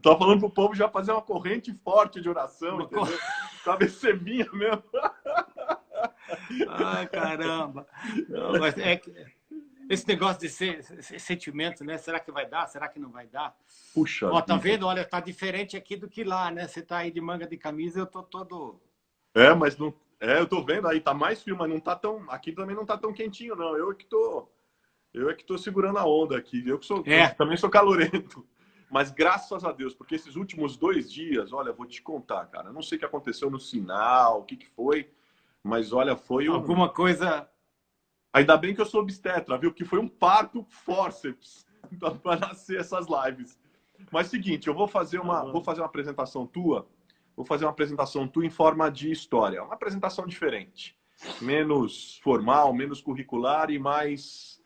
Tô falando pro povo já fazer uma corrente forte de oração, entendeu? Cabeceminha mesmo. Ai, caramba. Não, mas esse negócio de sentimento, né? Será que vai dar? Será que não vai dar? Puxa Ó, tá vida. vendo? Olha, tá diferente aqui do que lá, né? Você tá aí de manga de camisa, eu tô todo... Mas não... eu tô vendo aí, tá mais frio, mas não tá tão... Aqui também não tá tão quentinho, não. Eu é que tô segurando a onda aqui. Eu também sou calorento. Mas graças a Deus, porque esses últimos 2 dias, olha, vou te contar, cara. Eu não sei o que aconteceu no sinal, o que foi, mas olha, foi um... Alguma coisa... Ainda bem que eu sou obstetra, viu? Que foi um parto forceps para nascer essas lives. Mas seguinte, eu vou fazer uma apresentação tua. Vou fazer uma apresentação tua em forma de história. Uma apresentação diferente. Menos formal, menos curricular e mais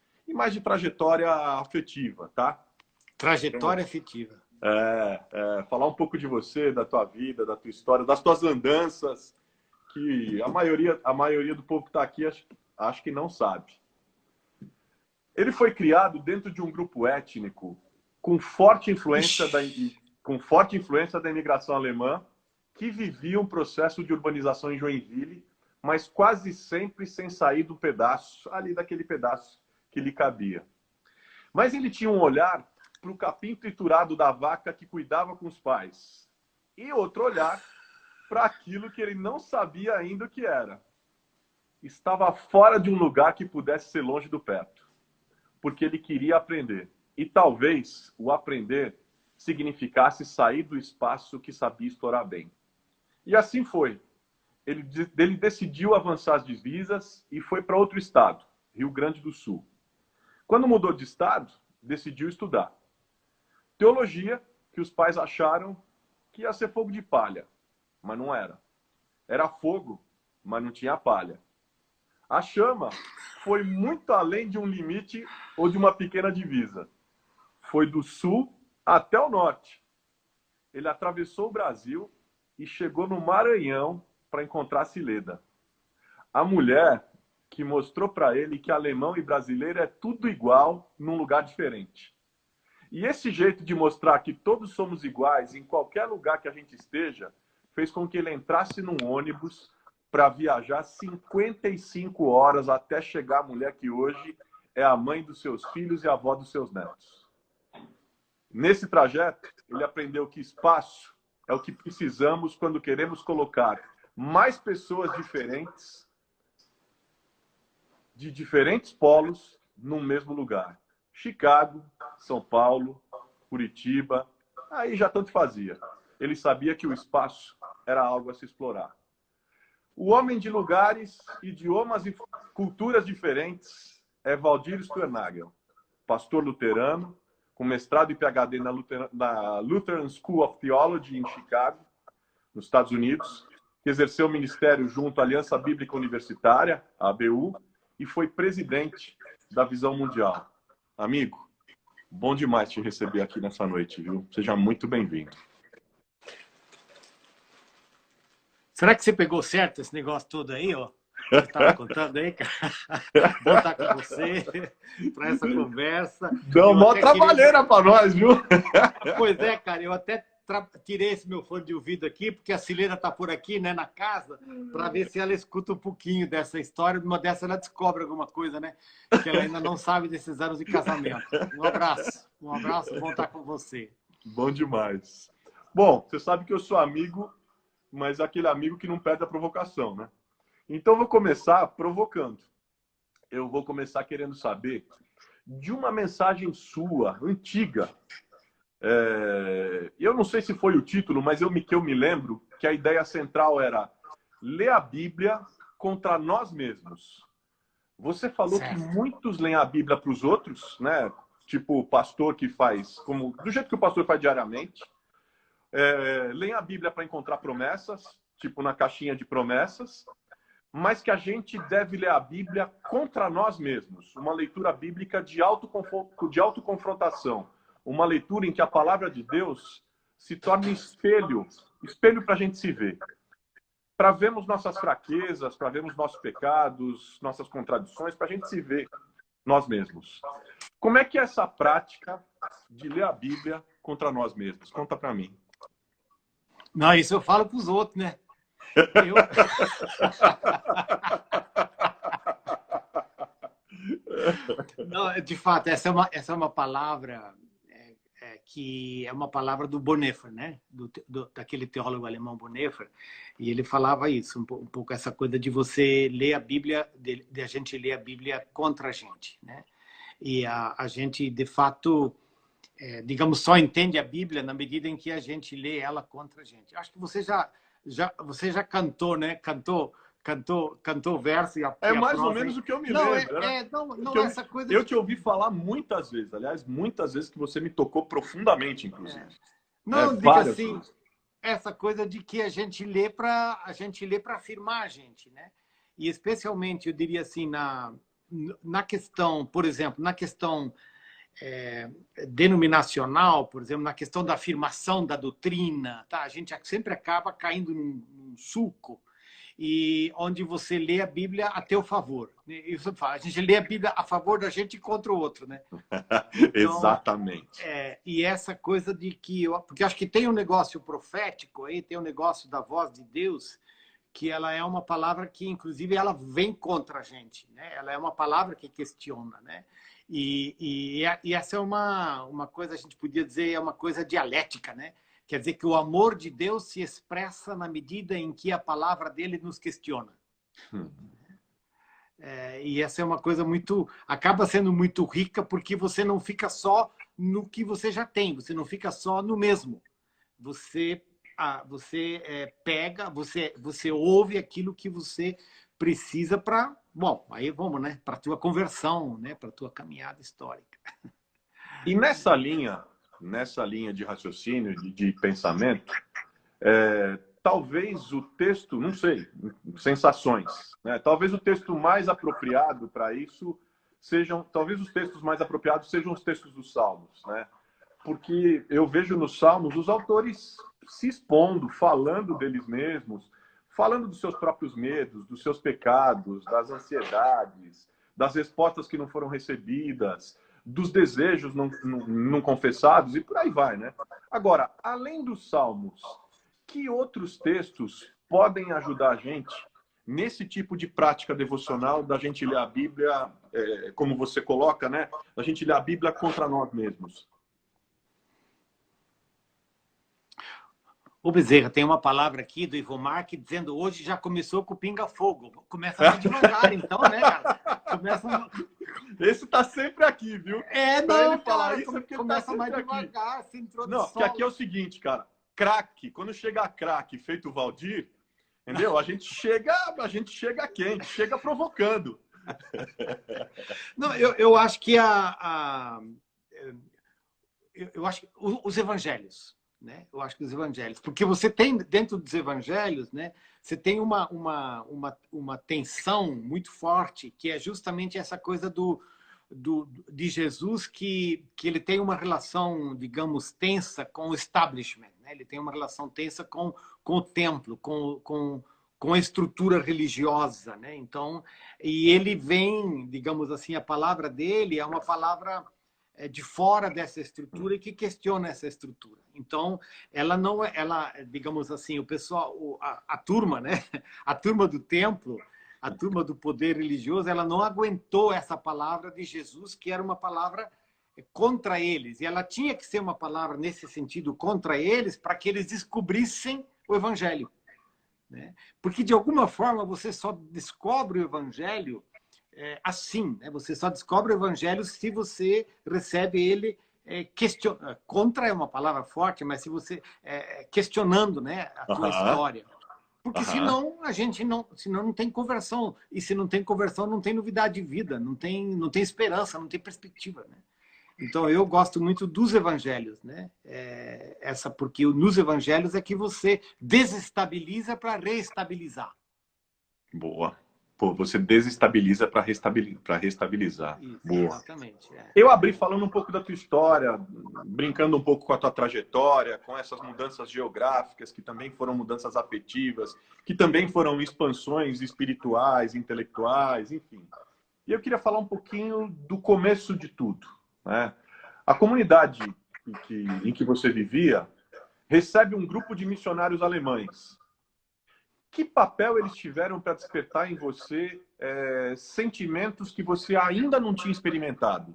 de trajetória afetiva, tá? Trajetória afetiva. Falar um pouco de você, da tua vida, da tua história, das tuas andanças, que a maioria do povo que está aqui acho que não sabe. Ele foi criado dentro de um grupo étnico com forte influência da imigração alemã, que vivia um processo de urbanização em Joinville, mas quase sempre sem sair do pedaço, ali daquele pedaço que lhe cabia. Mas ele tinha um olhar para o capim triturado da vaca que cuidava com os pais, e outro olhar para aquilo que ele não sabia ainda o que era. Estava fora de um lugar que pudesse ser longe do perto, porque ele queria aprender. E talvez o aprender significasse sair do espaço que sabia explorar bem. E assim foi. Ele decidiu avançar as divisas e foi para outro estado, Rio Grande do Sul. Quando mudou de estado, decidiu estudar teologia, que os pais acharam que ia ser fogo de palha, mas não era. Era fogo, mas não tinha palha. A chama foi muito além de um limite ou de uma pequena divisa. Foi do sul até o norte. Ele atravessou o Brasil e chegou no Maranhão para encontrar Cileda. A mulher que mostrou para ele que alemão e brasileiro é tudo igual num lugar diferente. E esse jeito de mostrar que todos somos iguais em qualquer lugar que a gente esteja, fez com que ele entrasse num ônibus para viajar 55 horas até chegar a mulher que hoje é a mãe dos seus filhos e a avó dos seus netos. Nesse trajeto, ele aprendeu que espaço é o que precisamos quando queremos colocar mais pessoas diferentes, de diferentes polos, no mesmo lugar. Chicago, São Paulo, Curitiba, aí já tanto fazia. Ele sabia que o espaço era algo a se explorar. O homem de lugares, idiomas e culturas diferentes é Valdir Sternagel, pastor luterano, com mestrado e PhD na Lutheran School of Theology em Chicago, nos Estados Unidos, que exerceu o ministério junto à Aliança Bíblica Universitária, a ABU, e foi presidente da Visão Mundial. Amigo, bom demais te receber aqui nessa noite, viu? Seja muito bem-vindo. Será que você pegou certo esse negócio todo aí, ó? Você estava contando aí, cara? Bom estar com você para essa conversa. Deu mó trabalheira para nós, viu? Pois é, cara, eu até tirei esse meu fone de ouvido aqui, porque a Cilena está por aqui, né, na casa, para ver se ela escuta um pouquinho dessa história. Uma dessa ela descobre alguma coisa, né? Que ela ainda não sabe desses anos de casamento. Um abraço, bom estar com você. Bom demais. Bom, você sabe que eu sou amigo, mas aquele amigo que não perde a provocação, né? Então, eu vou começar provocando. Eu vou começar querendo saber de uma mensagem sua, antiga. Eu não sei se foi o título, mas que eu me lembro que a ideia central era ler a Bíblia contra nós mesmos. Você falou que muitos leem a Bíblia para os outros, né? Tipo o pastor que faz, do jeito que o pastor faz diariamente. Leem a Bíblia para encontrar promessas, tipo na caixinha de promessas, mas que a gente deve ler a Bíblia contra nós mesmos. Uma leitura bíblica de autoconfrontação. Uma leitura em que a palavra de Deus se torna espelho para a gente se ver. Para vermos nossas fraquezas, para vermos nossos pecados, nossas contradições, para a gente se ver nós mesmos. Como é que é essa prática de ler a Bíblia contra nós mesmos? Conta para mim. Não, isso eu falo para os outros, né? Eu... Não, de fato, essa é uma palavra que é uma palavra do Bonhoeffer, né? Daquele teólogo alemão Bonhoeffer, e ele falava isso, um pouco essa coisa de você ler a Bíblia, de a gente ler a Bíblia contra a gente, né? E a gente, de fato, digamos, só entende a Bíblia na medida em que a gente lê ela contra a gente. Acho que você já cantou, né? Cantou verso e é mais ou menos o que eu me lembro. Não é essa coisa. Eu te ouvi falar muitas vezes, aliás, muitas vezes que você me tocou profundamente, inclusive. Não, diga assim, essa coisa de que a gente lê para afirmar a gente, né? E especialmente, eu diria assim, na questão, por exemplo, na questão denominacional, por exemplo, na questão da afirmação da doutrina, tá? A gente sempre acaba caindo num sulco e onde você lê a Bíblia a teu favor. Isso fala, a gente lê a Bíblia a favor da gente e contra o outro, né? Então, exatamente. E essa coisa de que porque acho que tem um negócio profético aí, tem um negócio da voz de Deus, que ela é uma palavra que, inclusive, ela vem contra a gente, né? Ela é uma palavra que questiona, né? E essa é uma coisa, a gente podia dizer, é uma coisa dialética, né? Quer dizer que o amor de Deus se expressa na medida em que a palavra dele nos questiona. E essa é uma coisa acaba sendo muito rica, porque você não fica só no que você já tem, você não fica só no mesmo. Você pega, você ouve aquilo que você precisa para, bom, aí vamos, né, para a tua conversão, né, para a tua caminhada histórica. E nessa linha de raciocínio, de pensamento, talvez o texto, não sei, sensações, né? Talvez o texto mais apropriado para isso talvez os textos mais apropriados sejam os textos dos Salmos, né? Porque eu vejo nos Salmos os autores se expondo, falando deles mesmos, falando dos seus próprios medos, dos seus pecados, das ansiedades, das respostas que não foram recebidas, dos desejos não confessados, e por aí vai, né? Agora, além dos Salmos, que outros textos podem ajudar a gente nesse tipo de prática devocional da gente ler a Bíblia, como você coloca, né? Da gente ler a Bíblia contra nós mesmos? O Bezerra, tem uma palavra aqui do Ivo Marque dizendo hoje já começou com o pinga-fogo. Começa mais devagar, então, né, cara? Esse tá sempre aqui, viu? Não, ele falar isso é porque começa ele tá mais sempre devagar, aqui. essa introdução. Não, que aqui é o seguinte, cara. Craque, quando chega craque feito o Valdir, entendeu? A gente chega quente, chega provocando. Não, eu acho que eu acho que os evangelhos, né? Eu acho que os evangelhos, porque você tem dentro dos evangelhos, né? Você tem uma tensão muito forte que é justamente essa coisa de Jesus que ele tem uma relação, digamos, tensa com o establishment, né? Ele tem uma relação tensa com o templo, com a estrutura religiosa, né? Então, e ele vem, digamos assim, a palavra dele é uma palavra de fora dessa estrutura e que questiona essa estrutura. Então, ela não digamos assim, o pessoal, a turma, né? A turma do templo, a turma do poder religioso, ela não aguentou essa palavra de Jesus, que era uma palavra contra eles. E ela tinha que ser uma palavra nesse sentido contra eles, para que eles descobrissem o evangelho, né? Porque, de alguma forma, você só descobre o evangelho assim, né? Você só descobre o evangelho se você recebe ele contra é uma palavra forte, mas se você questionando, né, a tua história. Porque senão a gente não tem conversão, e se não tem conversão não tem novidade de vida, não tem esperança, não tem perspectiva, né? Então eu gosto muito dos evangelhos, né? Porque nos evangelhos é que você desestabiliza para reestabilizar. Boa. Pô, você desestabiliza para restabilizar. Isso, boa. Exatamente. Eu abri falando um pouco da tua história, brincando um pouco com a tua trajetória, com essas mudanças geográficas, que também foram mudanças afetivas, que também foram expansões espirituais, intelectuais, enfim. E eu queria falar um pouquinho do começo de tudo, né? A comunidade em que você vivia, recebe um grupo de missionários alemães. Que papel eles tiveram para despertar em você sentimentos que você ainda não tinha experimentado?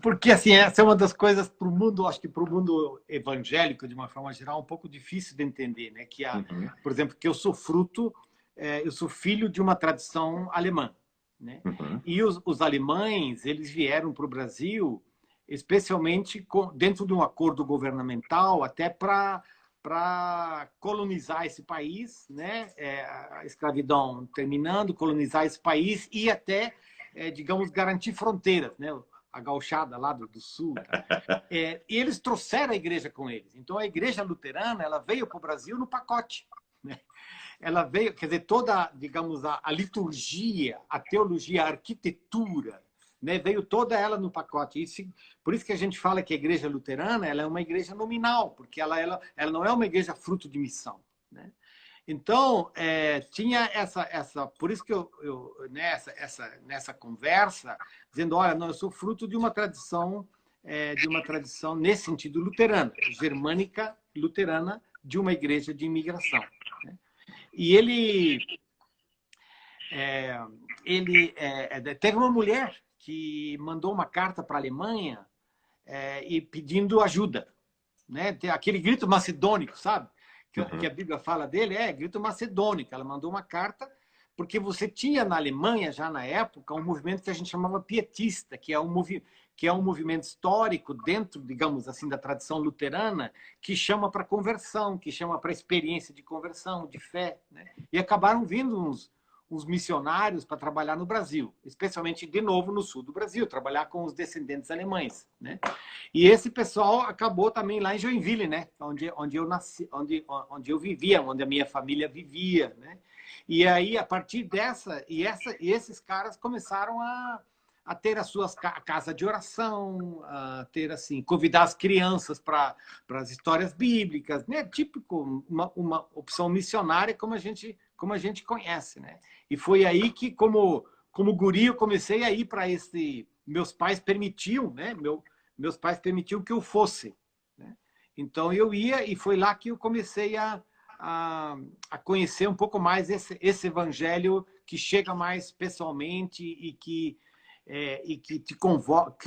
Porque assim, essa é uma das coisas para o mundo, acho que para o mundo evangélico, de uma forma geral, um pouco difícil de entender, né? Que por exemplo, que eu sou eu sou filho de uma tradição alemã, né? E os alemães, eles vieram para o Brasil, especialmente dentro de um acordo governamental, até para colonizar esse país, né? A escravidão terminando, colonizar esse país e até, digamos, garantir fronteiras, né? A gauchada lá do sul. Tá? E eles trouxeram a igreja com eles. Então, a igreja luterana, ela veio para o Brasil no pacote. Né? Ela veio, quer dizer, toda, digamos, a liturgia, a teologia, a arquitetura, né? Veio toda ela no pacote. Por isso que a gente fala que a igreja luterana ela é uma igreja nominal, porque ela não é uma igreja fruto de missão. Né? Então, tinha por isso que nessa conversa, dizendo, olha, não, eu sou fruto de uma tradição nesse sentido luterana, germânica luterana, de uma igreja de imigração. Né? E teve uma mulher que mandou uma carta para a Alemanha e pedindo ajuda. Né? Tem aquele grito macedônico, sabe? Que a Bíblia fala dele, grito macedônico. Ela mandou uma carta porque você tinha na Alemanha, já na época, um movimento que a gente chamava pietista, que é um movimento histórico dentro, digamos assim, da tradição luterana, que chama para conversão, que chama para experiência de conversão, de fé. Né? E acabaram vindo uns missionários para trabalhar no Brasil, especialmente, de novo, no sul do Brasil, trabalhar com os descendentes alemães. Né? E esse pessoal acabou também lá em Joinville, né? Onde eu nasci, onde eu vivia, onde a minha família vivia. Né? E aí, a partir esses caras começaram a ter as suas casas de oração, a ter assim, convidar as crianças para as histórias bíblicas, né? Típico, uma opção missionária como a gente conhece, né? E foi aí que, como guri, eu comecei a ir para esse... Meus pais permitiam, né? Meus pais permitiam que eu fosse. Né? Então, eu ia e foi lá que eu comecei a conhecer um pouco mais esse evangelho que chega mais pessoalmente e que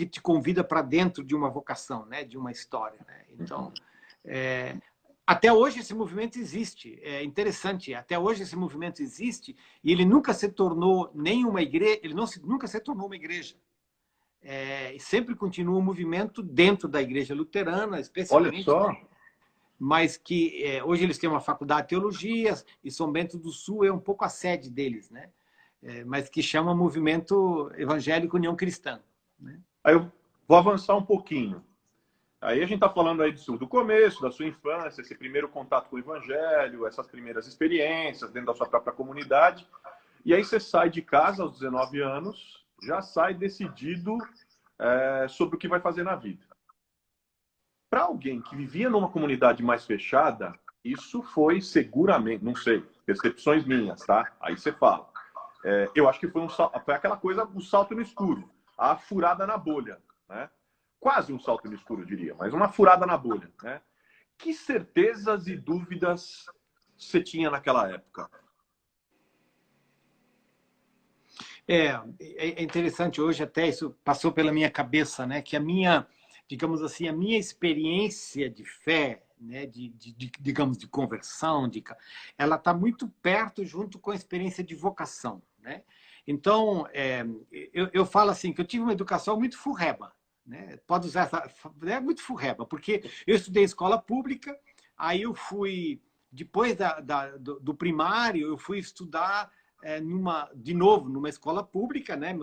te convida para dentro de uma vocação, né? De uma história. Né? Então, até hoje esse movimento existe. É interessante, até hoje esse movimento existe e ele nunca se tornou nenhuma igreja, nunca se tornou uma igreja. Sempre continua um movimento dentro da igreja luterana, especialmente. Olha só. Mas que hoje eles têm uma faculdade de teologia e São Bento do Sul é um pouco a sede deles, né? Mas que chama Movimento Evangélico União Cristã. Né? Aí eu vou avançar um pouquinho. Aí a gente está falando aí do começo, da sua infância, esse primeiro contato com o evangelho, essas primeiras experiências dentro da sua própria comunidade. E aí você sai de casa aos 19 anos, já sai decidido sobre o que vai fazer na vida. Para alguém que vivia numa comunidade mais fechada, isso foi seguramente, não sei, percepções minhas, tá? Aí você fala. Eu acho que foi aquela coisa, o salto no escuro, a furada na bolha, né? Quase um salto no escuro, eu diria, mas uma furada na bolha, né? Que certezas e dúvidas você tinha naquela época? É interessante hoje até isso passou pela minha cabeça, né? Que digamos assim, a minha experiência de fé, né? Digamos, de conversão, ela está muito perto junto com a experiência de vocação, né? Então, eu falo assim que eu tive uma educação muito furreba, né? Pode usar muito furreba, porque eu estudei escola pública, aí eu fui depois do primário, eu fui estudar de novo numa escola pública, né?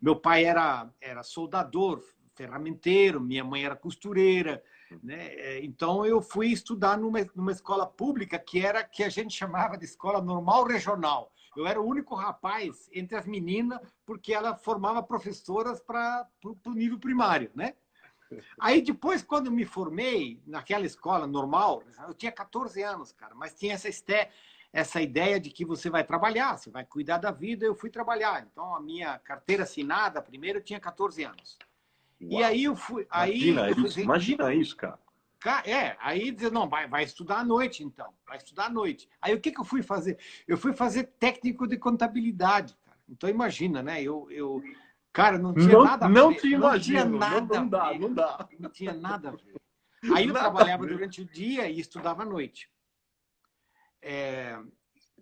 Meu pai era soldador, ferramenteiro, minha mãe era costureira, né? Então eu fui estudar numa escola pública que a gente chamava de escola normal regional. Eu era o único rapaz entre as meninas porque ela formava professoras para o nível primário, né? Aí depois, quando eu me formei naquela escola normal, eu tinha 14 anos, cara, mas tinha essa ideia de que você vai trabalhar, você vai cuidar da vida. Eu fui trabalhar. Então, a minha carteira assinada, primeiro, eu tinha 14 anos. E Uau. aí eu fui... Imagina isso, cara. Aí dizer, não, vai estudar à noite, então. Vai estudar à noite. Aí o que eu fui fazer? Eu fui fazer técnico de contabilidade, cara. Então imagina, né? Cara, não tinha nada a ver. Não te Não tinha imagino. nada Não dá, a ver. não dá. Não tinha nada a ver. Aí eu Nada trabalhava a ver. durante o dia e estudava à noite.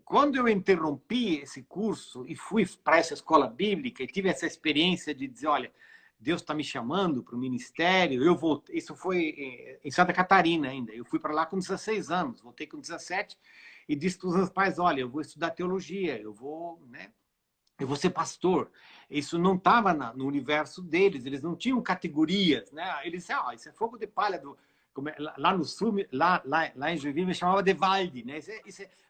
Quando eu interrompi esse curso e fui para essa escola bíblica e tive essa experiência de dizer, olha, Deus está me chamando para o ministério, eu voltei, isso foi em Santa Catarina ainda, eu fui para lá com 16 anos, voltei com 17 e disse para os meus pais, olha, eu vou estudar teologia, eu vou ser pastor. Isso não estava no universo deles, eles não tinham categorias, né? Eles disseram, isso é fogo de palha lá no sul, lá em Joinville, me chamava de Valde, né?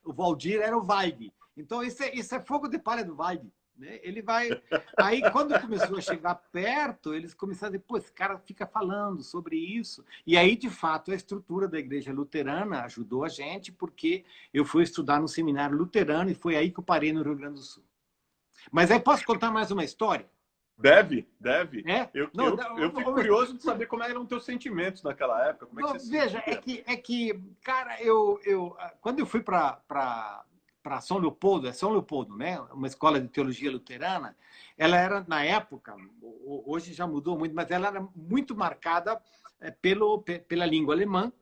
O Valdir era o Valde. Então, isso é fogo de palha do Valde. Né? Ele vai... Aí, quando começou a chegar perto, eles começaram a dizer, pô, esse cara fica falando sobre isso. E aí, de fato, a estrutura da igreja luterana ajudou a gente, porque eu fui estudar no seminário luterano e foi aí que eu parei no Rio Grande do Sul. Mas aí posso contar mais uma história? Deve. Eu fico curioso de saber como eram os teus sentimentos naquela época. Como é que você veja, cara, quando eu fui para São Leopoldo, né? Uma escola de teologia luterana, ela era, na época, hoje já mudou muito, mas ela era muito marcada pela língua alemã,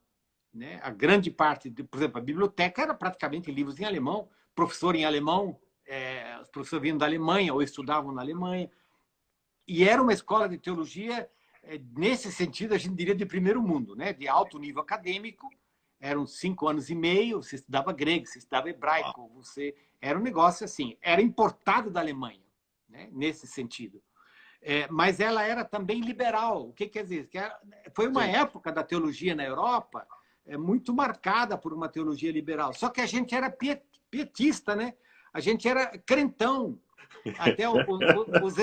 né? A grande parte, por exemplo, a biblioteca era praticamente livros em alemão, professor em alemão, os professores vinham da Alemanha ou estudavam na Alemanha. E era uma escola de teologia, nesse sentido, a gente diria de primeiro mundo, né? De alto nível acadêmico. Eram 5 anos e meio, você estudava grego, você estudava hebraico, era um negócio assim, era importado da Alemanha, né? Nesse sentido. Mas ela era também liberal. O que quer dizer? Foi uma época da teologia na Europa muito marcada por uma teologia liberal. Só que a gente era pietista, né? A gente era crentão. Até os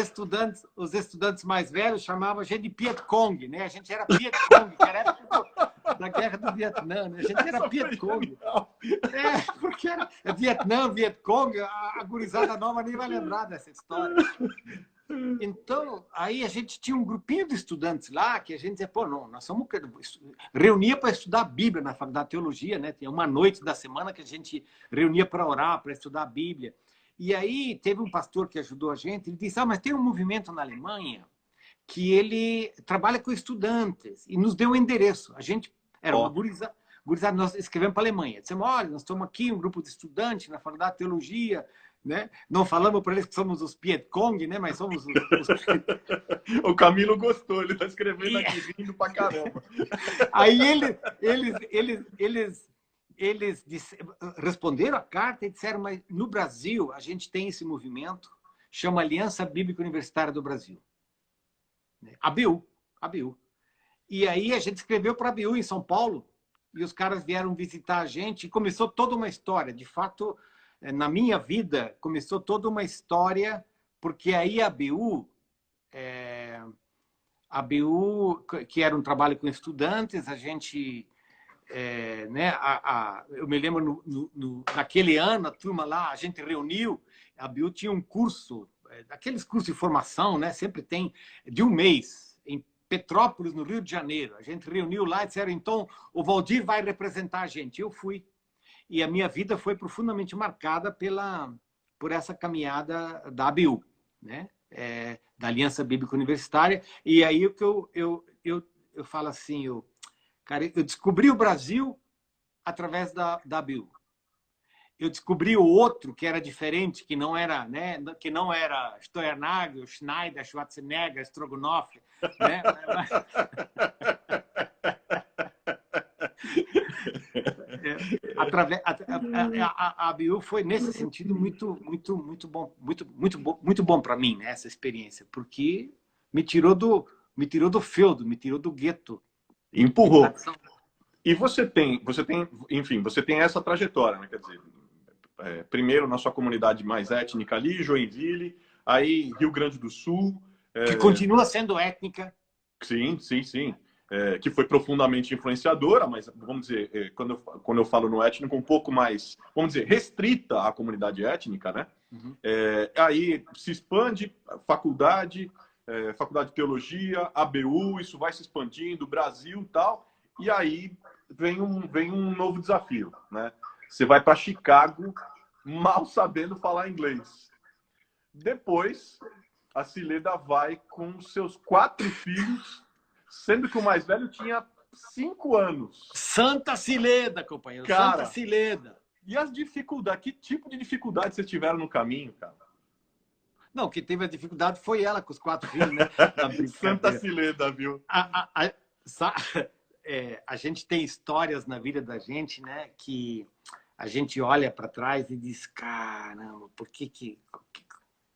estudantes mais velhos chamavam a gente de Piet Cong, né? A gente era Piet Cong, que era época da guerra do Vietnã, né? A gente era Piet Cong. Porque era Vietnã, Viet Cong, a gurizada nova nem vai lembrar dessa história. Então, aí a gente tinha um grupinho de estudantes lá que a gente dizia, pô, não, nós somos... Reunia para estudar a Bíblia na faculdade de teologia, né? Tinha uma noite da semana que a gente reunia para orar, para estudar a Bíblia. E aí teve um pastor que ajudou a gente, ele disse, mas tem um movimento na Alemanha que ele trabalha com estudantes e nos deu o endereço. A gente era uma gurizada, nós escrevemos para a Alemanha. Dissemos, olha, nós estamos aqui, um grupo de estudantes na faculdade de teologia, né? Não falamos para eles que somos os Piet Cong, né? Mas somos os... O Camilo gostou, ele está escrevendo aqui, rindo pra caramba. Aí eles responderam a carta e disseram, mas no Brasil a gente tem esse movimento, chama Aliança Bíblica Universitária do Brasil. ABU. E aí a gente escreveu para a ABU em São Paulo, e os caras vieram visitar a gente, e começou toda uma história. De fato, na minha vida, começou toda uma história, porque aí a ABU, que era um trabalho com estudantes, a gente... né, eu me lembro, naquele ano, a turma lá, a gente reuniu, a ABU tinha um curso, daqueles cursos de formação, né, sempre tem, de um mês, em Petrópolis, no Rio de Janeiro. A gente reuniu lá e disseram, então, o Valdir vai representar a gente. Eu fui. E a minha vida foi profundamente marcada por essa caminhada da ABU, né? Da Aliança Bíblica Universitária. E aí o que eu falo assim, cara, eu descobri o Brasil através da ABU. Eu descobri o outro que era diferente, que não era, né, que não era Steuernagel, Schneider, Schwarzenegger, Strogonoff, né? A ABU foi nesse sentido muito bom para mim, né, essa experiência, porque me tirou do feudo, me tirou do gueto. Empurrou. E você tem, enfim, você tem essa trajetória, né? Quer dizer, primeiro na sua comunidade mais étnica ali, Joinville, aí Rio Grande do Sul. Que continua sendo étnica. Sim. Que foi profundamente influenciadora, mas, vamos dizer, quando eu falo no étnico, um pouco mais, vamos dizer, restrita à comunidade étnica, né? Uhum. Aí se expande a faculdade, Faculdade de Teologia, ABU, isso vai se expandindo, Brasil e tal. E aí vem um novo desafio, né? Você vai para Chicago mal sabendo falar inglês. Depois, a Cileda vai com seus 4 filhos, sendo que o mais velho tinha 5 anos. Santa Cileda, companheiro. Cara, Santa Cileda. E as dificuldades? Que tipo de dificuldade vocês tiveram no caminho, cara? Não, quem teve a dificuldade foi ela com os 4 filhos, né? Santa Cileda, viu? A gente tem histórias na vida da gente, né? Que a gente olha para trás e diz, caramba, por que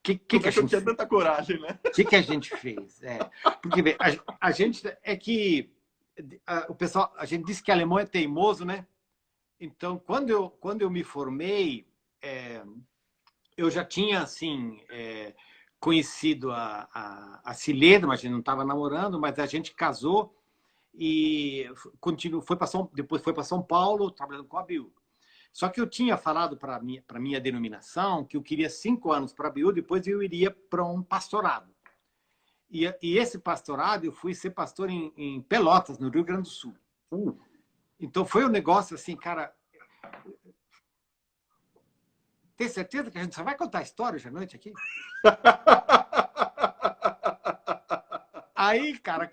a gente tinha tanta coragem, né? O que a gente fez? Porque a gente é que o pessoal, a gente diz que alemão é teimoso, né? Então, quando eu me formei, eu já tinha assim conhecido a Cileda, mas a gente não estava namorando, mas a gente casou e depois foi para São Paulo trabalhando com a Bill. Só que eu tinha falado para minha denominação que eu queria 5 anos para a BIU, depois eu iria para um pastorado. E esse pastorado, eu fui ser pastor em Pelotas, no Rio Grande do Sul. Então foi um negócio assim, cara... Tem certeza que a gente só vai contar a história hoje à noite aqui? Aí, cara,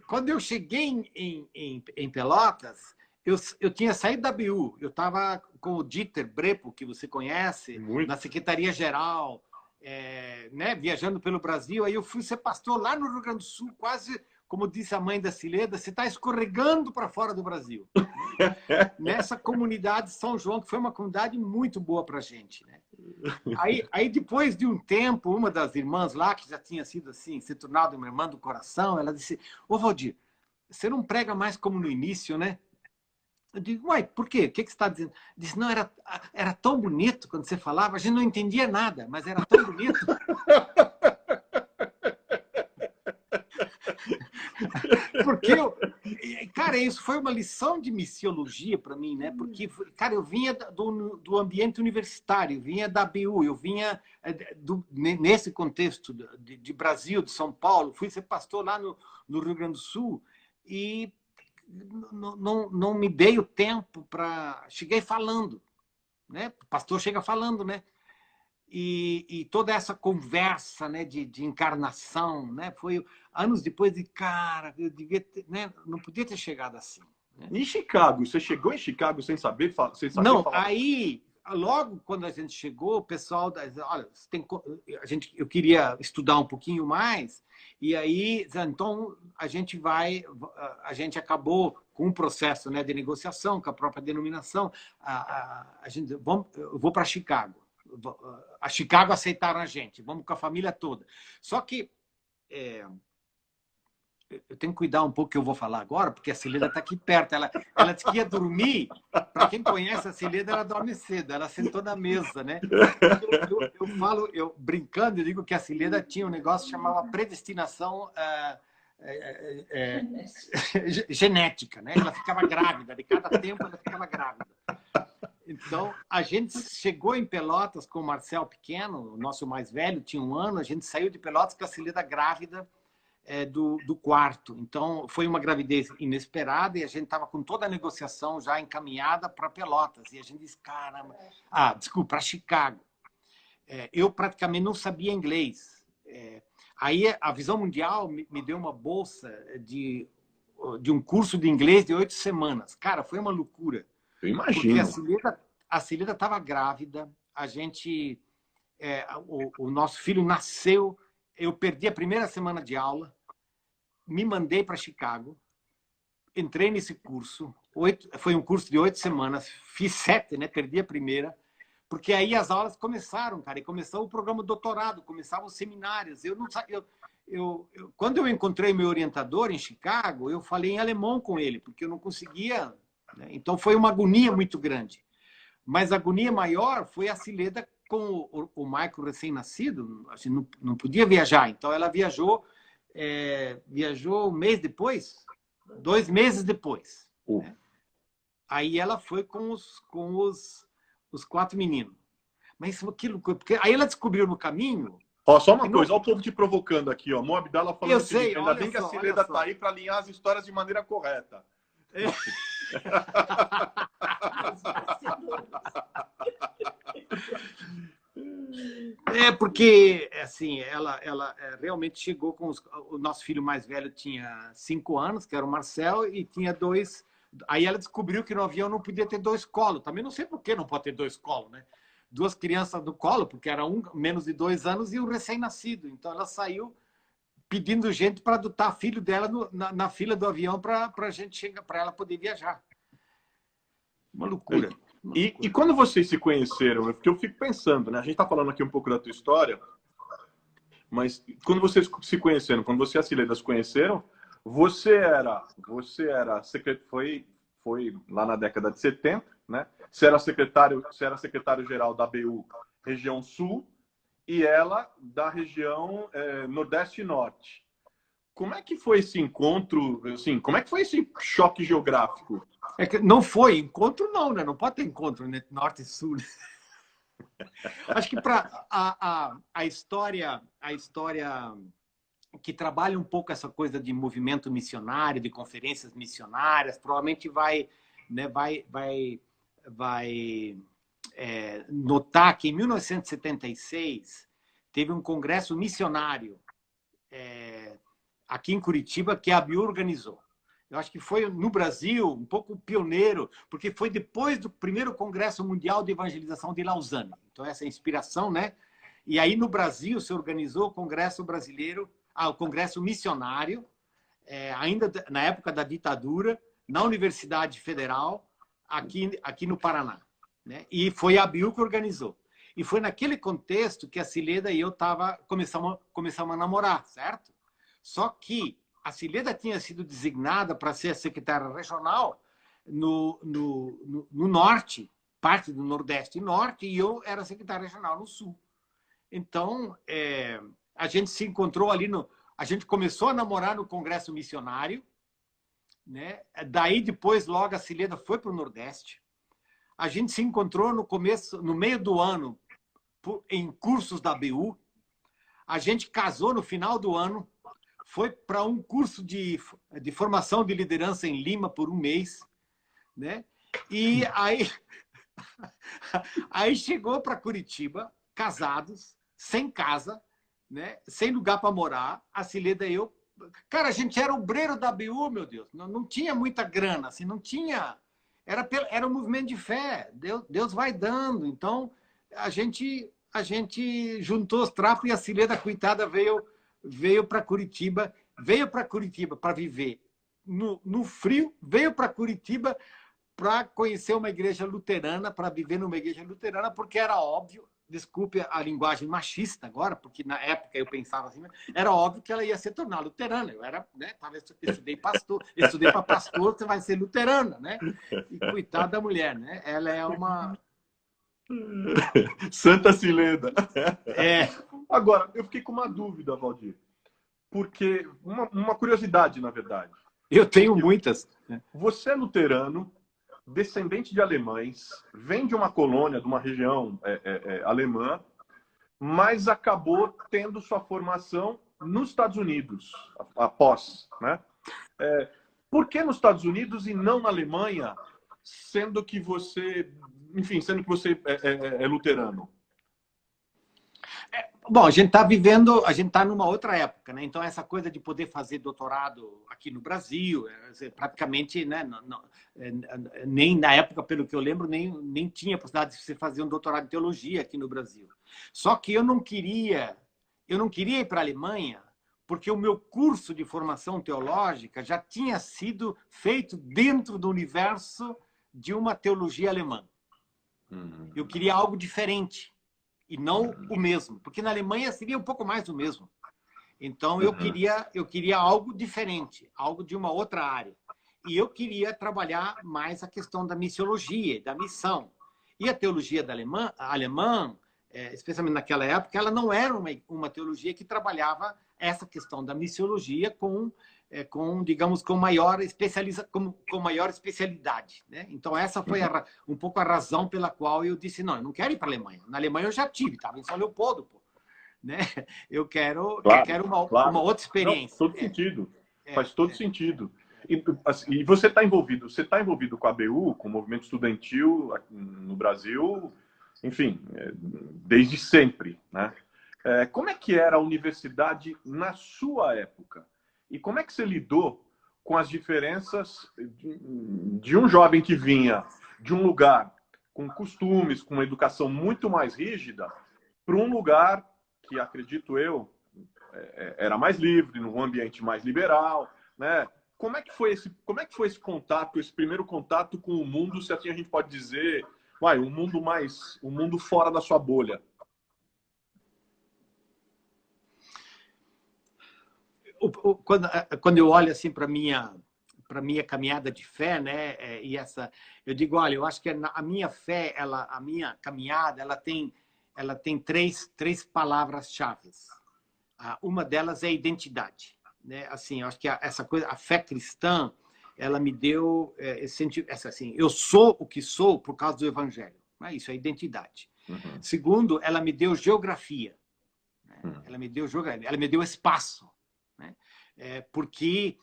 quando eu cheguei em Pelotas... Eu tinha saído da BU, eu estava com o Dieter Brepo, que você conhece, na Secretaria-Geral, né, viajando pelo Brasil. Aí eu fui ser pastor lá no Rio Grande do Sul, quase, como disse a mãe da Cileda, você está escorregando para fora do Brasil. Nessa comunidade São João, que foi uma comunidade muito boa para a gente. Né? Aí, depois de um tempo, uma das irmãs lá, que já tinha sido assim, se tornado uma irmã do coração, ela disse, ô Valdir, você não prega mais como no início, né? Eu digo, uai, por quê? O que você está dizendo? Disse, não, era tão bonito quando você falava, a gente não entendia nada, mas era tão bonito. Porque cara, isso foi uma lição de missiologia para mim, né? Porque, cara, eu vinha do ambiente universitário, vinha da BU, eu vinha nesse contexto de Brasil, de São Paulo, fui ser pastor lá no Rio Grande do Sul e não me dei o tempo para... Cheguei falando, né? O pastor chega falando, né? E toda essa conversa, né, de encarnação, né? Foi anos depois de, cara, eu devia ter, né? Não podia ter chegado assim. Né? Em Chicago, você chegou em Chicago sem saber não, falar? Aí, logo quando a gente chegou, o pessoal, olha, eu queria estudar um pouquinho mais, e aí, então, a gente acabou com um processo, né, de negociação com a própria denominação. Eu vou para Chicago. A Chicago aceitaram a gente, vamos com a família toda. Só que eu tenho que cuidar um pouco que eu vou falar agora, porque a Cileda está aqui perto. Ela disse que ia dormir. Para quem conhece a Cileda, ela dorme cedo. Ela sentou na mesa, né? Eu brincando, eu digo que a Cileda tinha um negócio que chamava predestinação genética, né? Ela ficava grávida. De cada tempo, ela ficava grávida. Então, a gente chegou em Pelotas com o Marcel pequeno, o nosso mais velho, tinha 1 ano. A gente saiu de Pelotas com a Cileda grávida do quarto. Então, foi uma gravidez inesperada e a gente estava com toda a negociação já encaminhada para Pelotas. E a gente disse, caramba... desculpa, para Chicago. Eu praticamente não sabia inglês. Aí a Visão Mundial me deu uma bolsa de um curso de inglês de 8 semanas. Cara, foi uma loucura. Eu imagino. Porque a Cileda estava grávida, a gente... o nosso filho nasceu, eu perdi a primeira semana de aula, me mandei para Chicago, entrei nesse curso, foi um curso de 8 semanas, fiz 7, né? Perdi a primeira, porque aí as aulas começaram, cara, e começou o programa de doutorado, começavam os seminários. Quando eu encontrei meu orientador em Chicago, eu falei em alemão com ele, porque eu não conseguia, né? Então foi uma agonia muito grande. Mas a agonia maior foi a Cileda com o Michael recém-nascido, assim, não podia viajar, então ela viajou 1 mês depois, 2 meses depois. Né? Aí ela foi com os 4 meninos. Mas aquilo, porque aí ela descobriu no caminho Ó, só uma coisa, olha o povo te provocando aqui, ó. Mo Abdala falando Eu o seguinte, sei, ainda olha bem que a só, Cileda olha só. tá aí para alinhar as histórias de maneira correta. Porque, assim, ela realmente chegou com o nosso filho mais velho tinha 5 anos, que era o Marcel, e tinha 2. Aí ela descobriu que no avião não podia ter 2 colos. Também não sei por que não pode ter 2 colos, né? 2 crianças do colo, porque era um menos de 2 anos e um recém-nascido. Então ela saiu pedindo gente para adotar filho dela na fila do avião para a gente chegar, para ela poder viajar. Uma loucura. E quando vocês se conheceram, porque eu fico pensando, né? A gente está falando aqui um pouco da tua história, mas quando vocês se conheceram, quando você e a Cileda se conheceram, você era foi lá na década de 70, né? Você era secretário-geral da ABU região Sul e ela da região Nordeste e Norte. Como é que foi esse encontro? Assim, como é que foi esse choque geográfico? É que não foi encontro, não, né? Não pode ter encontro, né? Norte e Sul. Acho que para a história que trabalha um pouco essa coisa de movimento missionário, de conferências missionárias, provavelmente vai notar que em 1976 teve um congresso missionário aqui em Curitiba que a ABIU organizou. Eu acho que foi no Brasil um pouco pioneiro, porque foi depois do primeiro Congresso Mundial de Evangelização de Lausanne. Então, essa inspiração, né? E aí, no Brasil, se organizou o Congresso Brasileiro, o Congresso Missionário, ainda na época da ditadura, na Universidade Federal, aqui no Paraná. Né? E foi a ABIU que organizou. E foi naquele contexto que a Cileda e eu começamos a namorar, certo? Só que a Cileda tinha sido designada para ser a secretária regional no Norte, parte do Nordeste e Norte, e eu era secretária regional no Sul. Então, a gente se encontrou ali a gente começou a namorar no Congresso Missionário, né? Daí, depois, logo, a Cileda foi para o Nordeste. A gente se encontrou no meio do ano, em cursos da ABU. A gente casou no final do ano, foi para um curso de formação de liderança em Lima por um mês, né? E aí chegou para Curitiba, casados, sem casa, né? Sem lugar para morar, a Cileda e eu. Cara, a gente era obreiro da ABU, meu Deus, não tinha muita grana, assim, não tinha. Era um movimento de fé, Deus vai dando. Então, a gente juntou os trapos e a Cileda, coitada, veio para Curitiba para viver no frio, veio para Curitiba para conhecer uma igreja luterana, para viver numa igreja luterana, porque era óbvio, desculpe a linguagem machista agora, porque na época eu pensava assim, era óbvio que ela ia se tornar luterana. Eu era, né, estudei para pastor, você vai ser luterana, né? E coitada da mulher, né? Ela é uma Santa Cileda. É. Agora, eu fiquei com uma dúvida, Valdir. Porque, uma curiosidade, na verdade. Eu tenho muitas. Você é luterano, descendente de alemães, vem de uma colônia, de uma região alemã, mas acabou tendo sua formação nos Estados Unidos, após, né? Por que nos Estados Unidos e não na Alemanha, sendo que você é luterano? Bom, a gente está numa outra época, né? Então, essa coisa de poder fazer doutorado aqui no Brasil, praticamente, né? Nem na época, pelo que eu lembro, nem tinha a possibilidade de você fazer um doutorado em teologia aqui no Brasil. Só que eu não queria ir para a Alemanha, porque o meu curso de formação teológica já tinha sido feito dentro do universo de uma teologia alemã. Eu queria algo diferente. E não o mesmo, porque na Alemanha seria um pouco mais do mesmo. Então, eu queria algo diferente, algo de uma outra área. E eu queria trabalhar mais a questão da missiologia, da missão. E a teologia alemã, especialmente naquela época, ela não era uma teologia que trabalhava essa questão da missiologia digamos, com maior especialidade, né? Então, essa foi um pouco a razão pela qual eu disse, não, eu não quero ir para a Alemanha. Na Alemanha eu já tive, estava em São Leopoldo, pô, né? Eu Claro, quero claro. uma outra Não, experiência. todo sentido. É, Faz todo é. sentido. E, assim, e você tá envolvido com a ABU, com o movimento estudantil aqui no Brasil, enfim, desde sempre, né? Como é que era a universidade na sua época? E como é que você lidou com as diferenças de um jovem que vinha de um lugar com costumes, com uma educação muito mais rígida, para um lugar que, acredito eu, era mais livre, num ambiente mais liberal, né? Como é que foi esse contato, esse primeiro contato com o mundo, se assim a gente pode dizer, um mundo fora da sua bolha? Quando eu olho assim para minha caminhada de fé, né, e essa, eu digo, olha, eu acho que a minha fé, a minha caminhada, ela tem três palavras-chave. Uma delas é identidade, né? Assim, eu acho que essa coisa, a fé cristã, ela me deu essa assim, eu sou o que sou por causa do evangelho, né? Isso é identidade. Uhum. Segundo, ela me deu geografia, né? Uhum. Ela me deu espaço, né? Porque,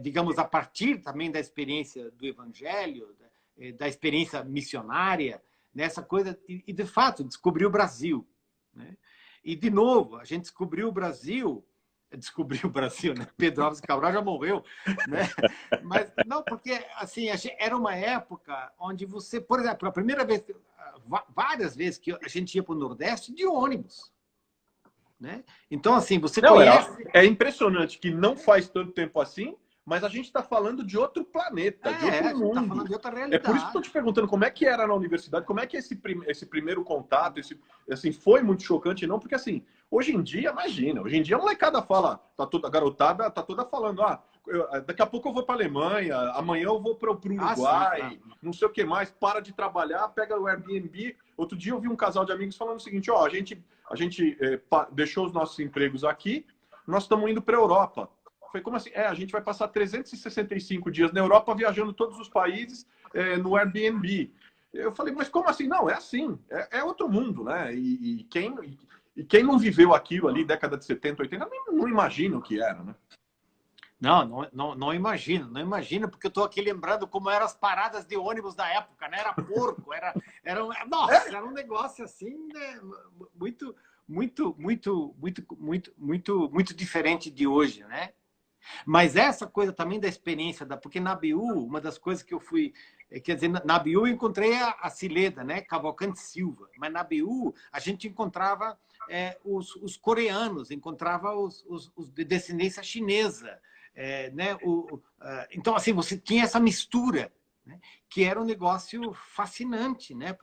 digamos, a partir também da experiência do evangelho, da experiência missionária, nessa coisa, e de fato, descobri o Brasil, né? E, de novo, a gente descobriu o Brasil, né? Pedro Álvares Cabral já morreu, né? Mas, não, porque, assim, era uma época onde você, por exemplo, a primeira vez, várias vezes que a gente ia para o Nordeste de ônibus, né? Então, assim, você Não, conhece... é impressionante que não faz tanto tempo assim, mas a gente está falando de outro planeta, de outro a gente está mundo. falando de outra É por isso que estou realidade. te perguntando como é que era na universidade, como é que esse primeiro contato, assim, foi muito chocante, não? Porque, assim, hoje em dia, imagina, hoje em dia a molecada fala, a garotada tá toda falando, daqui a pouco eu vou para a Alemanha, amanhã eu vou para o Sim, Uruguai, claro. não sei o que mais, para de trabalhar, pega o Airbnb. Outro dia eu vi um casal de amigos falando o seguinte, a gente deixou os nossos empregos aqui, nós estamos indo para a Europa. Foi como assim? A gente vai passar 365 dias na Europa, viajando todos os países no Airbnb. Eu falei, mas como assim? Não, é assim. É outro mundo, né? E quem não viveu aquilo ali, década de 70, 80, não imagina o que era, né? Não imagino, não imagino, porque eu estou aqui lembrando como eram as paradas de ônibus da época, né? Era porco, nossa, era um negócio assim, né? Muito diferente de hoje, né? Mas essa coisa também da experiência, porque na ABU, uma das coisas que eu fui... Quer dizer, na ABU eu encontrei a Cileda, né? Cavalcante Silva. Mas na ABU a gente encontrava os coreanos, encontrava os de descendência chinesa. Né? Então, assim, você tinha essa mistura, né? Que era um negócio fascinante, né?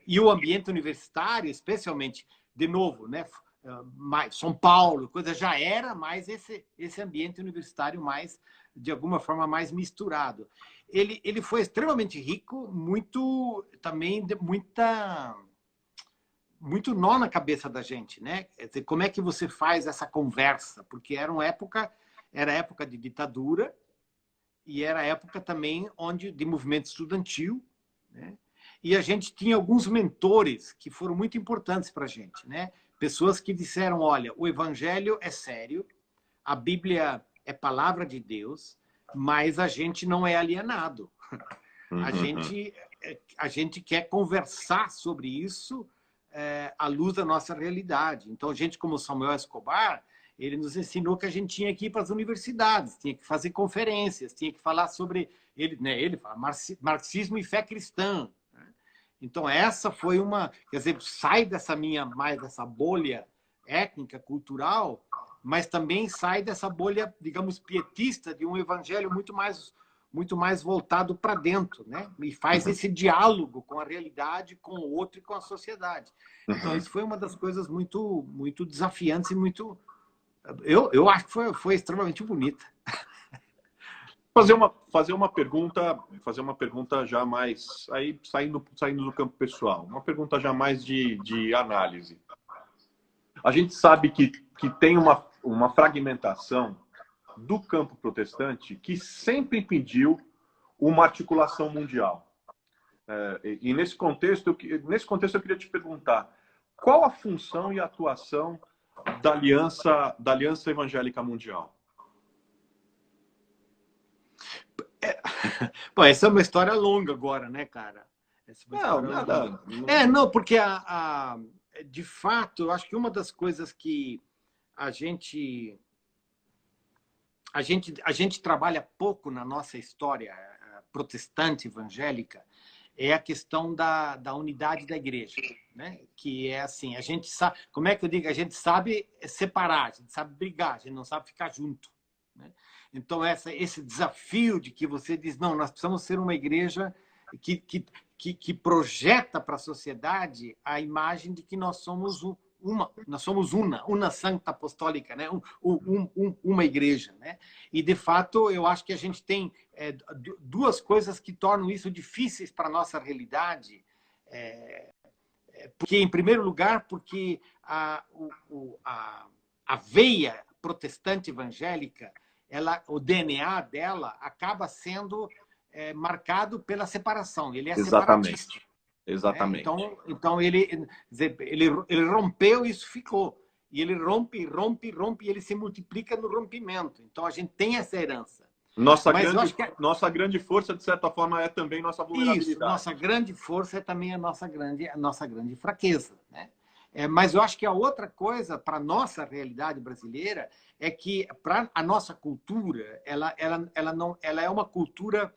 E o ambiente universitário, especialmente, de novo, né? São Paulo, coisa já era mais esse ambiente universitário mais, de alguma forma, mais misturado. Ele foi extremamente rico, muito nó na cabeça da gente, né? Quer dizer, como é que você faz essa conversa? Porque era época de ditadura e era época também de movimento estudantil, né? E a gente tinha alguns mentores que foram muito importantes para a gente, né? Pessoas que disseram, olha, o evangelho é sério, a Bíblia é palavra de Deus, mas a gente não é alienado. A gente quer conversar sobre isso à luz da nossa realidade. Então, gente como Samuel Escobar, ele nos ensinou que a gente tinha que ir para as universidades, tinha que fazer conferências, tinha que falar sobre... Ele fala marxismo e fé cristã. Então, essa foi quer dizer, sai dessa bolha étnica, cultural, mas também sai dessa bolha, digamos, pietista, de um evangelho muito mais voltado para dentro, né? E faz esse diálogo com a realidade, com o outro e com a sociedade. Então, isso foi uma das coisas muito desafiantes e muito... Eu acho que foi extremamente bonita. Fazer uma pergunta já mais aí saindo do campo pessoal, uma pergunta já mais de análise. A gente sabe que tem uma fragmentação do campo protestante que sempre impediu uma articulação mundial. E nesse contexto eu queria te perguntar qual a função e a atuação da Aliança Evangélica Mundial? Bom, essa é uma história longa agora, né, cara? Essa é uma Não, história nada. longa. Não, porque de fato, eu acho que uma das coisas que a gente trabalha pouco na nossa história protestante evangélica é a questão da unidade da igreja, né? Que é assim, a gente sabe, como é que eu digo? A gente sabe separar, a gente sabe brigar, a gente não sabe ficar junto, né? Então esse desafio de que você diz, não, nós precisamos ser uma igreja que projeta para a sociedade a imagem de que nós somos una Santa Apostólica, né? Uma igreja, né? E, de fato, eu acho que a gente tem duas coisas que tornam isso difíceis para a nossa realidade. Porque, em primeiro lugar, porque a veia protestante evangélica, o DNA dela acaba sendo marcado pela separação. Ele é separatista. Exatamente. Então ele rompeu e isso ficou. E ele rompe, e ele se multiplica no rompimento. Então a gente tem essa herança. Nossa grande força, de certa forma, é também nossa vulnerabilidade. Isso, nossa grande força é também a nossa grande fraqueza, né? Mas eu acho que a outra coisa para a nossa realidade brasileira é que para a nossa cultura, ela é uma cultura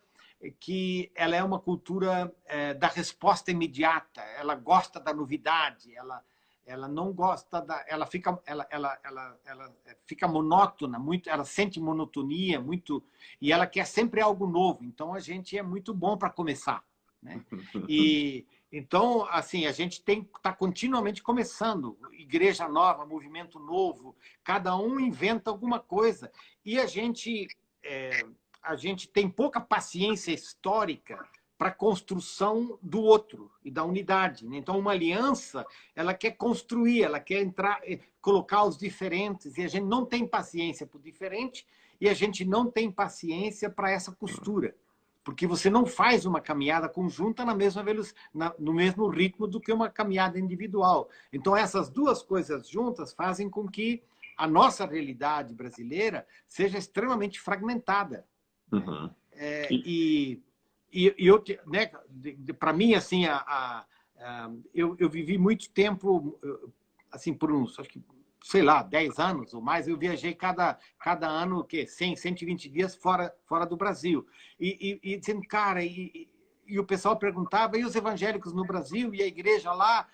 da resposta imediata. Ela gosta da novidade, ela não gosta ela fica monótona muito, ela sente monotonia muito e ela quer sempre algo novo. Então a gente é muito bom para começar, né? E então assim a gente está continuamente começando, igreja nova, movimento novo, cada um inventa alguma coisa e a gente tem pouca paciência histórica para a construção do outro e da unidade, né? Então, uma aliança, ela quer construir, ela quer colocar os diferentes, e a gente não tem paciência para o diferente e a gente não tem paciência para essa costura, porque você não faz uma caminhada conjunta no mesmo ritmo do que uma caminhada individual. Então, essas duas coisas juntas fazem com que a nossa realidade brasileira seja extremamente fragmentada. Uhum. Né, para mim, assim, eu vivi muito tempo, assim, por uns, acho que, sei lá, 10 anos ou mais, eu viajei cada ano, 100, 120 dias fora do Brasil. E dizendo, cara, e o pessoal perguntava, e os evangélicos no Brasil, e a igreja lá,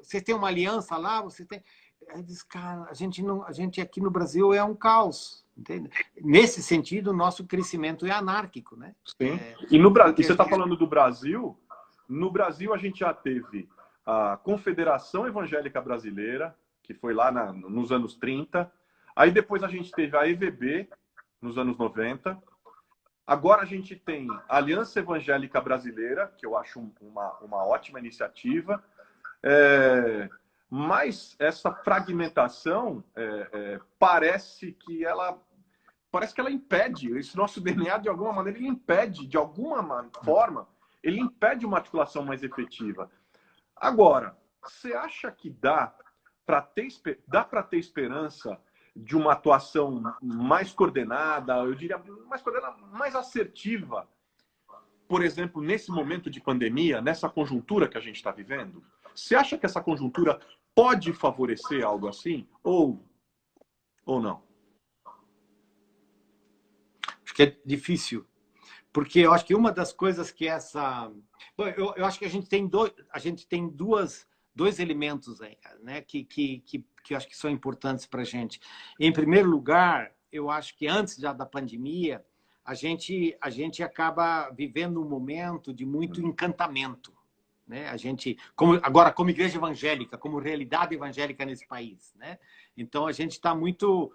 vocês têm uma aliança lá? Você tem... Aí diz, cara, a gente aqui no Brasil é um caos. Entende? Nesse sentido, o nosso crescimento é anárquico, né? Sim. E no Brasil, você está falando do Brasil? No Brasil, a gente já teve a Confederação Evangélica Brasileira, que foi lá nos anos 30. Aí depois a gente teve a EVB, nos anos 90. Agora a gente tem a Aliança Evangélica Brasileira, que eu acho uma ótima iniciativa. Mas essa fragmentação parece que ela impede, esse nosso DNA, de alguma maneira, ele impede, de alguma forma, ele impede uma articulação mais efetiva. Agora, você acha que dá para ter esperança de uma atuação mais coordenada, eu diria mais coordenada, mais assertiva, por exemplo, nesse momento de pandemia, nessa conjuntura que a gente está vivendo? Você acha que essa conjuntura pode favorecer algo assim? Ou não? Que é difícil, porque eu acho que uma das coisas que Bom, eu acho que a gente tem dois elementos aí, né, que eu acho que são importantes para a gente. Em primeiro lugar, eu acho que antes já da pandemia, a gente acaba vivendo um momento de muito encantamento, né? A gente, agora como igreja evangélica, como realidade evangélica nesse país, né? Então a gente está muito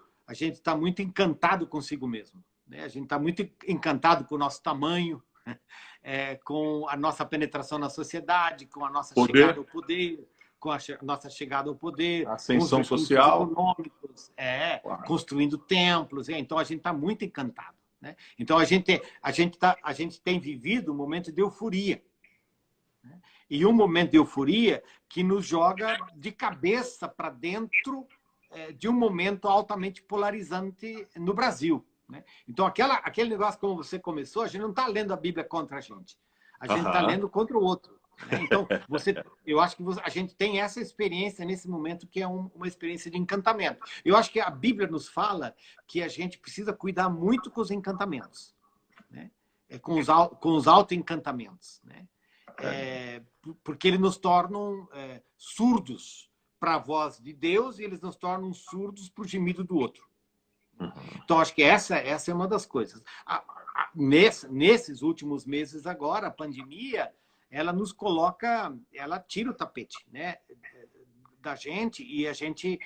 encantado consigo mesmo. A gente está muito encantado com o nosso tamanho, com a nossa penetração na sociedade, com a nossa chegada ao poder, ascensão social, econômicos, construindo templos. Então a gente está muito encantado, né? Então a gente tem vivido um momento de euforia, né? E um momento de euforia que nos joga de cabeça para dentro de um momento altamente polarizante no Brasil, né? Então, aquele negócio como você começou, a gente não está lendo a Bíblia contra a gente está lendo contra o outro, né? Então, eu acho que a gente tem essa experiência nesse momento que é uma experiência de encantamento. Eu acho que a Bíblia nos fala que a gente precisa cuidar muito com os encantamentos, né? Com os autoencantamentos, né? Porque eles nos tornam surdos para a voz de Deus e eles nos tornam surdos para o gemido do outro. Então, acho que essa é uma das coisas. Nesses últimos meses agora, a pandemia, ela nos coloca, ela tira o tapete, né, da gente, e a gente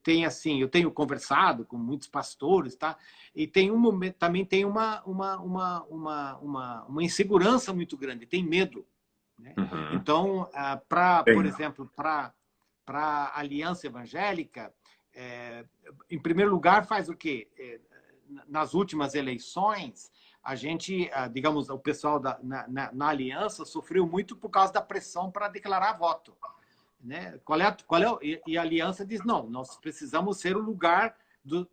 tem assim, eu tenho conversado com muitos pastores, tá? E tem um momento, também tem uma insegurança muito grande, tem medo, né? Então, por exemplo, para a Aliança Evangélica, em primeiro lugar, faz o quê? Nas últimas eleições, a gente, digamos, o pessoal na Aliança sofreu muito por causa da pressão para declarar voto, né? E a Aliança diz, não, nós precisamos ser o lugar dos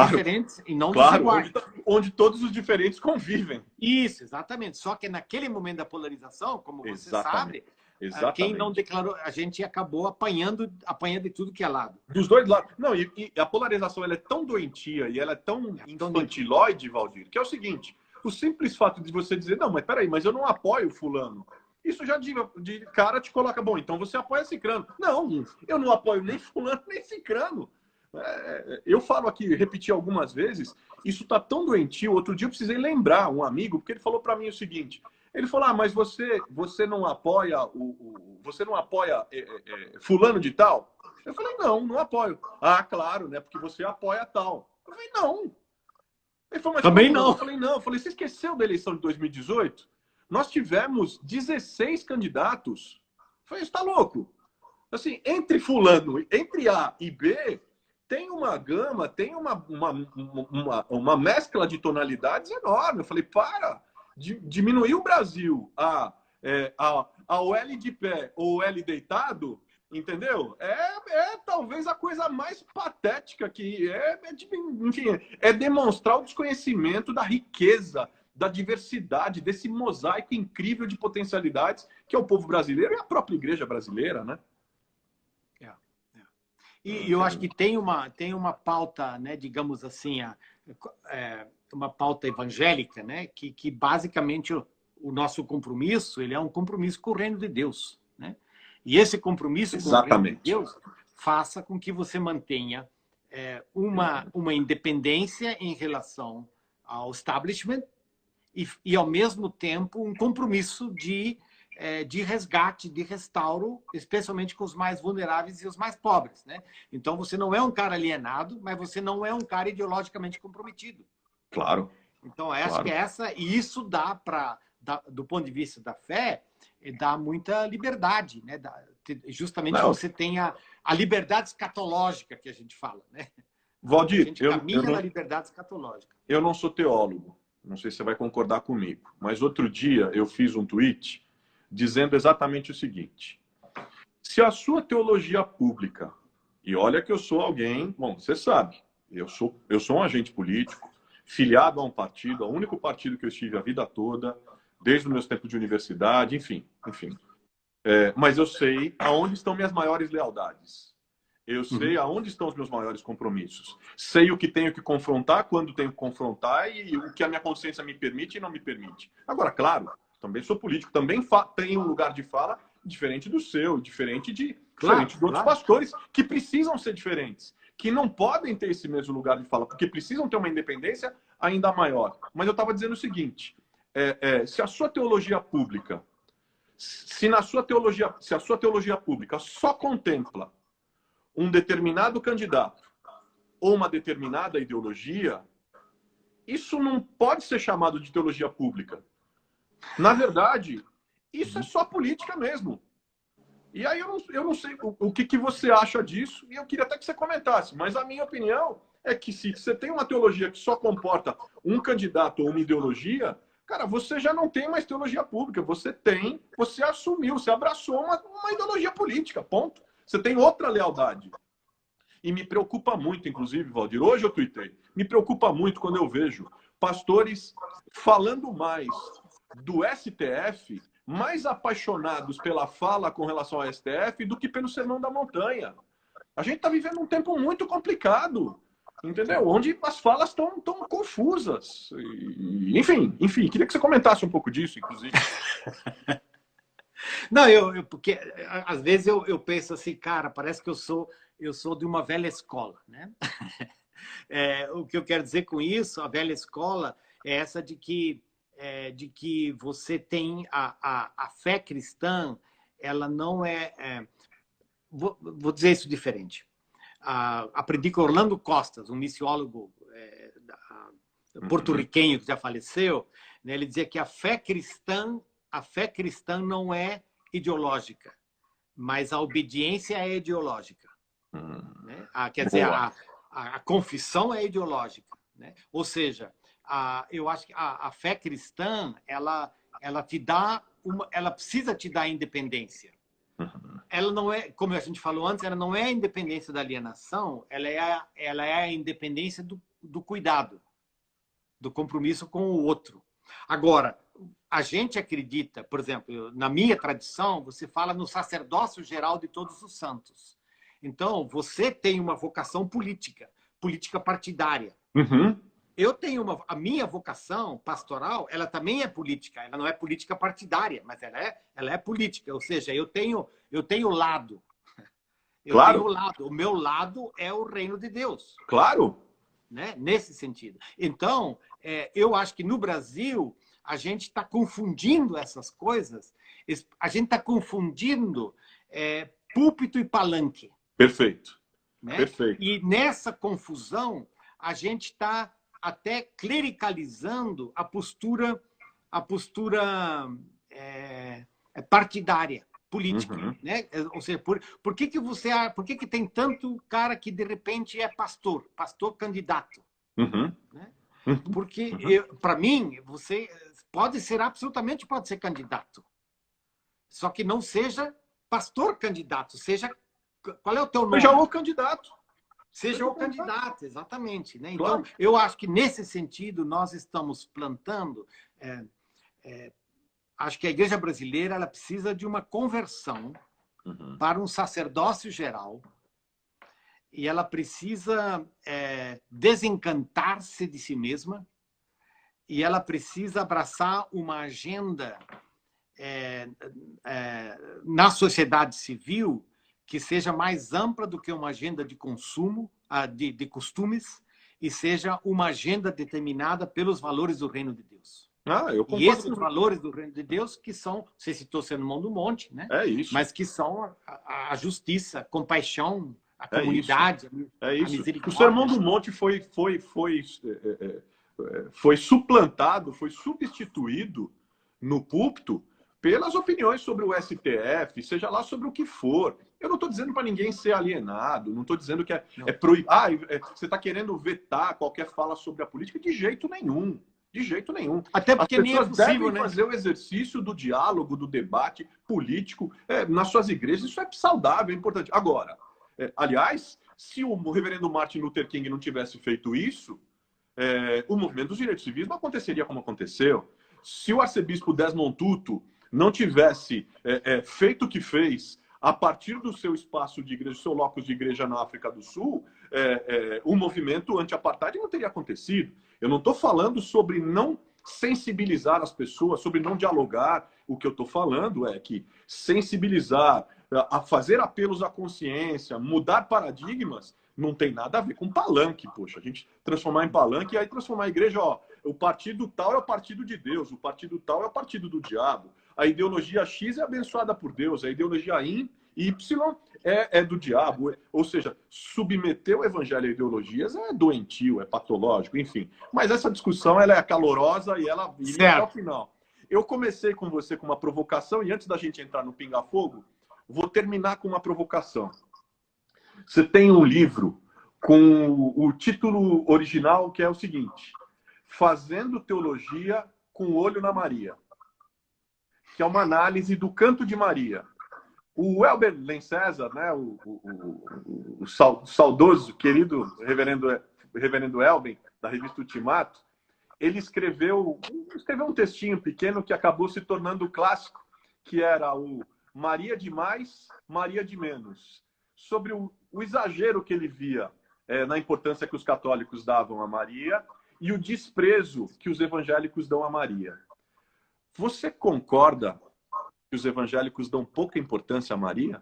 diferentes e não dos iguais. Onde todos os diferentes convivem. Isso, exatamente. Só que naquele momento da polarização, como você sabe, quem não declarou, a gente acabou apanhando de tudo que é lado. Dos dois lados. Não, e a polarização ela é tão doentia e ela é tão infantilóide, Valdir, que é o seguinte, o simples fato de você dizer, não, mas peraí, mas eu não apoio fulano. Isso já de cara te coloca, bom, então você apoia cicrano. Não, eu não apoio nem fulano, nem cicrano. Eu falo aqui, repeti algumas vezes, isso tá tão doentio. Outro dia eu precisei lembrar um amigo, porque ele falou para mim o seguinte, ele falou, mas você não apoia fulano de tal? Eu falei, não apoio. Ah, claro, né? Porque você apoia tal. Eu falei, não. Ele falou, mas também não. Eu falei, não. Eu falei, você esqueceu da eleição de 2018? Nós tivemos 16 candidatos. Eu falei, você tá louco? Assim, entre fulano, entre A e B, tem uma gama, tem uma mescla de tonalidades enorme. Eu falei, diminuir o Brasil ao L de pé ou L deitado, entendeu? Talvez a coisa mais patética que enfim, é demonstrar o desconhecimento da riqueza, da diversidade, desse mosaico incrível de potencialidades que é o povo brasileiro e a própria igreja brasileira, né? E eu acho que tem uma pauta, né, digamos assim, uma pauta evangélica, né, que basicamente o nosso compromisso, ele é um compromisso com o reino de Deus, né? E esse compromisso com o reino de Deus faça com que você mantenha uma independência em relação ao establishment e ao mesmo tempo, um compromisso de resgate, de restauro, especialmente com os mais vulneráveis e os mais pobres, né? Então, você não é um cara alienado, mas você não é um cara ideologicamente comprometido. Claro. Então, acho que e isso do ponto de vista da fé, dá muita liberdade, né? Justamente você tem a liberdade escatológica que a gente fala, né? Valdir, a gente caminha na liberdade escatológica. Eu não sou teólogo, não sei se você vai concordar comigo, mas outro dia eu fiz um tweet dizendo exatamente o seguinte: se a sua teologia pública, e olha que eu sou alguém, bom, você sabe, eu sou um agente político, filiado a um partido, ao único partido que eu estive a vida toda, desde os meus tempos de universidade, enfim. Mas eu sei aonde estão minhas maiores lealdades. Eu sei aonde estão os meus maiores compromissos. Sei o que tenho que confrontar, quando tenho que confrontar e o que a minha consciência me permite e não me permite. Agora, claro, também sou político, também tenho um lugar de fala diferente do seu, diferente de outros pastores que precisam ser diferentes, que não podem ter esse mesmo lugar de fala, porque precisam ter uma independência ainda maior. Mas eu estava dizendo o seguinte, se a sua teologia pública, se a sua teologia pública só contempla um determinado candidato ou uma determinada ideologia, isso não pode ser chamado de teologia pública. Na verdade, isso é só política mesmo. E aí eu não sei o que você acha disso, e eu queria até que você comentasse, mas a minha opinião é que se você tem uma teologia que só comporta um candidato ou uma ideologia, cara, você já não tem mais teologia pública, você assumiu, você abraçou uma ideologia política, ponto. Você tem outra lealdade. E me preocupa muito, inclusive, Valdir, hoje eu tuitei, me preocupa muito quando eu vejo pastores falando mais do STF, mais apaixonados pela fala com relação ao STF do que pelo Sermão da Montanha. A gente está vivendo um tempo muito complicado, entendeu? Onde as falas estão confusas. Enfim, queria que você comentasse um pouco disso, inclusive. Não, porque às vezes eu penso assim, cara, parece que eu sou de uma velha escola, né? O que eu quero dizer com isso, a velha escola, é essa de que você tem a fé cristã, ela não vou dizer isso diferente. Aprendi com Orlando Costas, um missiólogo porto-riquenho que já faleceu, né? Ele dizia que a fé cristã não é ideológica, mas a obediência é ideológica. Né? Quer dizer, a confissão é ideológica. Né? Ou seja, eu acho que a fé cristã ela precisa te dar independência. Ela não é, como a gente falou antes, ela não é a independência da alienação, ela é a independência do cuidado, do compromisso com o outro. Agora, a gente acredita, por exemplo, na minha tradição, você fala no sacerdócio geral de todos os santos. Então, você tem uma vocação política partidária. Uhum. Eu tenho a minha vocação pastoral, ela também é política. Ela não é política partidária, mas ela é política. Ou seja, eu tenho lado. Claro. Tenho lado. O meu lado é o reino de Deus. Claro. Né? Nesse sentido. Então, eu acho que no Brasil a gente está confundindo essas coisas. A gente está confundindo púlpito e palanque. Perfeito. Né? Perfeito. E nessa confusão, a gente está até clericalizando a postura partidária, política. Uhum. Né? Ou seja, por que tem tanto cara que, de repente, é pastor candidato? Uhum. Né? Porque, para mim, você pode ser candidato. Só que não seja pastor candidato, qual é o teu nome? Seja o candidato. Seja o candidato, exatamente. Né? Então, Claro. eu acho que, nesse sentido, nós estamos plantando... acho que a igreja brasileira ela precisa de uma conversão para um sacerdócio geral e ela precisa desencantar-se de si mesma e ela precisa abraçar uma agenda na sociedade civil que seja mais ampla do que uma agenda de consumo, de costumes, e seja uma agenda determinada pelos valores do Reino de Deus. Eu concordo. E esses valores do Reino de Deus que são, você citou Sermão do Monte, né? É isso. Mas que são a justiça, a compaixão, a comunidade, a misericórdia. O Sermão do Monte foi suplantado, foi substituído no púlpito pelas opiniões sobre o STF, seja lá sobre o que for. Eu não estou dizendo para ninguém ser alienado, não estou dizendo que é proibido. Você está querendo vetar qualquer fala sobre a política? De jeito nenhum. De jeito nenhum. Até porque as pessoas devem né? fazer o exercício do diálogo, do debate político nas suas igrejas. Isso é saudável, é importante. Agora, aliás, se o reverendo Martin Luther King não tivesse feito isso, o movimento dos direitos civis não aconteceria como aconteceu. Se o arcebispo Desmond Tutu não tivesse feito o que fez a partir do seu espaço de igreja, seu locus de igreja na África do Sul, o movimento anti-apartheid não teria acontecido. Eu não estou falando sobre não sensibilizar as pessoas, sobre não dialogar. O que eu estou falando é que sensibilizar, a fazer apelos à consciência, mudar paradigmas, não tem nada a ver com palanque, poxa. A gente transformar em palanque e aí transformar a igreja, o partido tal é o partido de Deus, o partido tal é o partido do diabo. A ideologia X é abençoada por Deus, a ideologia Y é do diabo. Ou seja, submeter o evangelho a ideologias é doentio, é patológico, enfim. Mas essa discussão ela é calorosa e ela iria até o final. Eu comecei com você com uma provocação e antes da gente entrar no pinga-fogo, vou terminar com uma provocação. Você tem um livro com o título original que é o seguinte: Fazendo Teologia com o Olho na Maria, que é uma análise do Canto de Maria. O Elber Lencésar, né, o saudoso, querido reverendo Elben, da revista Ultimato, ele escreveu um textinho pequeno que acabou se tornando clássico, que era o Maria de Mais, Maria de Menos, sobre o exagero que ele via na importância que os católicos davam a Maria e o desprezo que os evangélicos dão a Maria. Você concorda que os evangélicos dão pouca importância a Maria?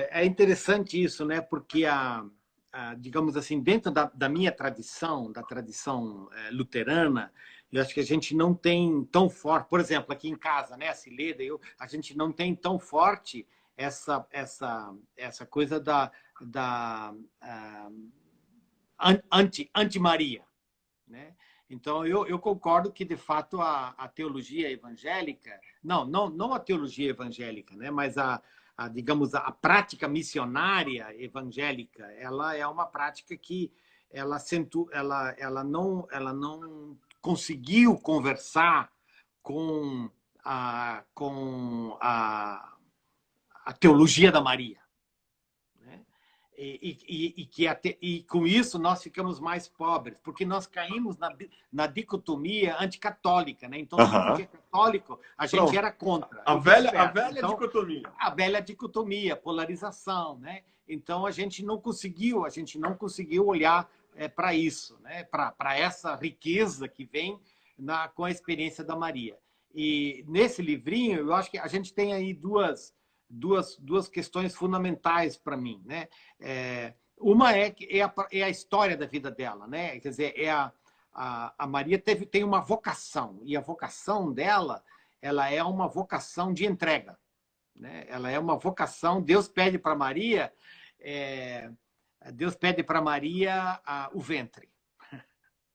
É interessante isso, né? Porque digamos assim, dentro da minha tradição, da tradição luterana, eu acho que a gente não tem tão forte, por exemplo, aqui em casa, né, a Cileda, a gente não tem tão forte essa coisa da anti-Maria, né? Então, eu concordo que, de fato, a teologia evangélica, não a teologia evangélica, né, mas digamos, a prática missionária evangélica, ela é uma prática que ela não conseguiu conversar com a teologia da Maria, né? E com isso nós ficamos mais pobres, porque nós caímos na dicotomia anticatólica, né? Então, tudo que é católico, a gente era contra. A velha então, dicotomia. A velha dicotomia, polarização, né? Então, a gente não conseguiu olhar para isso, né? Para essa riqueza que vem com a experiência da Maria. E nesse livrinho, eu acho que a gente tem aí duas questões fundamentais para mim, né? Uma é a história da vida dela, né? Quer dizer, a Maria tem uma vocação, e a vocação dela, ela é uma vocação de entrega, né? Ela é uma vocação. Deus pede para Maria o ventre,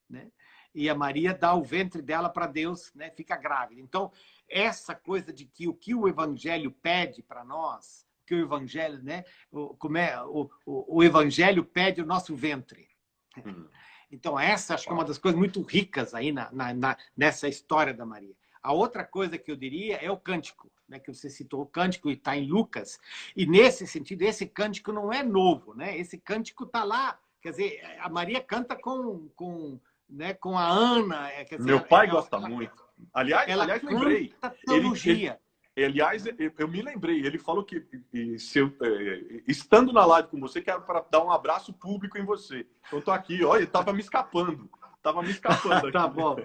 né? E a Maria dá o ventre dela para Deus, né? Fica grávida. Então, essa coisa de que o que o Evangelho pede para nós, que o Evangelho, né? O Evangelho pede o nosso ventre. Então, essa acho que é uma das coisas muito ricas aí nessa história da Maria. A outra coisa que eu diria é o cântico, né? Que você citou, o cântico está em Lucas. E, nesse sentido, esse cântico não é novo, né? Esse cântico está lá. Quer dizer, a Maria canta com a Ana. Quer dizer, meu pai gosta muito. Aliás, lembrei. Teologia. Aliás, eu me lembrei. Ele falou que estando na live com você, quero para dar um abraço público em você. Então, estou aqui. Olha, estava me escapando. Aqui. Tá bom.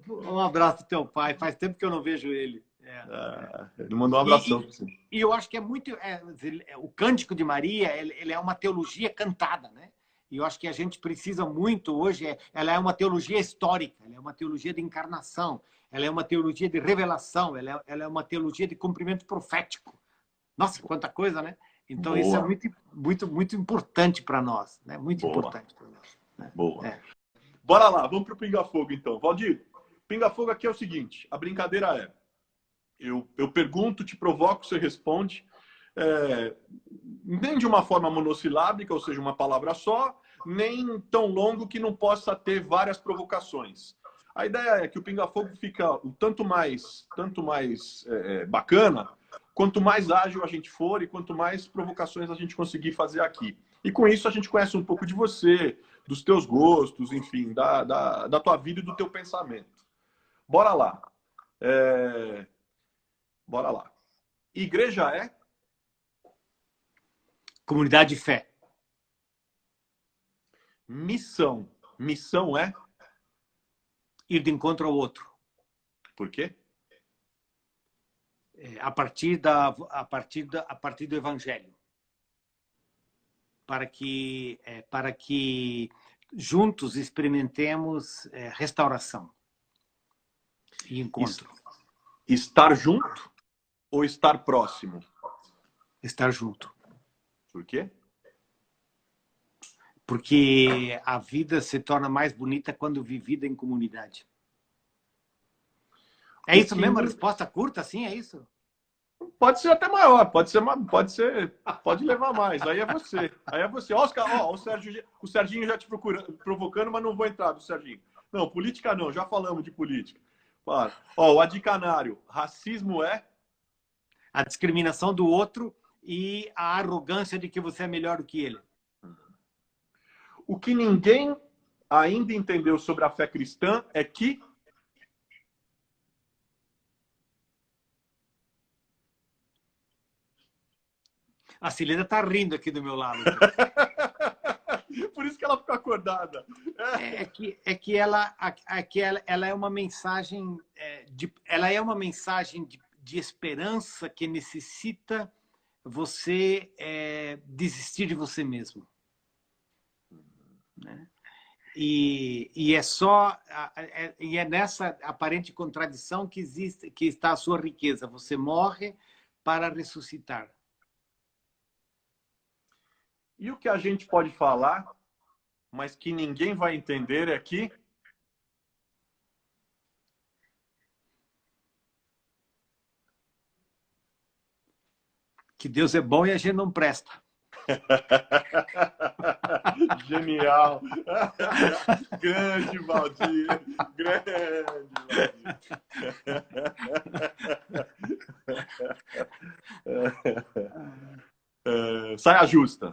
Um abraço pro teu pai. Faz tempo que eu não vejo ele. Ele mandou um abração. E eu acho que é muito... o Cântico de Maria, ele é uma teologia cantada, né? E eu acho que a gente precisa muito hoje. Ela é uma teologia histórica, ela é uma teologia de encarnação, ela é uma teologia de revelação, ela é uma teologia de cumprimento profético. Nossa, quanta coisa, né? Então, Boa. Isso é muito, muito, muito importante para nós, né? Muito Boa. Importante para nós. Né? Boa. Bora lá, vamos para o Pinga Fogo, então. Valdir, Pinga Fogo aqui é o seguinte, a brincadeira é, eu pergunto, te provoco, você responde, nem de uma forma monossilábica, ou seja, uma palavra só, nem tão longo que não possa ter várias provocações. A ideia é que o Pinga Fogo fica tanto mais bacana, quanto mais ágil a gente for e quanto mais provocações a gente conseguir fazer aqui. E com isso a gente conhece um pouco de você, dos teus gostos, enfim, da tua vida e do teu pensamento. Bora lá. Bora lá. Igreja é? Comunidade de fé. Missão. Missão é? Ir de encontro ao outro. Por quê? A partir do Evangelho. Para que juntos experimentemos restauração e encontro. Estar junto ou estar próximo? Estar junto. Por quê? Porque a vida se torna mais bonita quando vivida em comunidade. É isso mesmo? A resposta curta, assim? É isso? Pode ser até maior, pode levar mais. Aí é você. Aí é você. Oscar, ó, o Serginho já te provocando, mas não vou entrar do Serginho. Não, política não, já falamos de política. Para. Ó, o Adicanário, racismo é A discriminação do outro e a arrogância de que você é melhor do que ele. o que ninguém ainda entendeu sobre a fé cristã é que A Cileda está rindo aqui do meu lado. por isso que ela ficou acordada. Ela é uma mensagem de esperança que necessita você desistir de você mesmo, né? E é nessa aparente contradição que está a sua riqueza. Você morre para ressuscitar. E o que a gente pode falar, mas que ninguém vai entender é que Deus é bom e a gente não presta. Genial! Grande Valdir! Grande Valdir! Saia justa.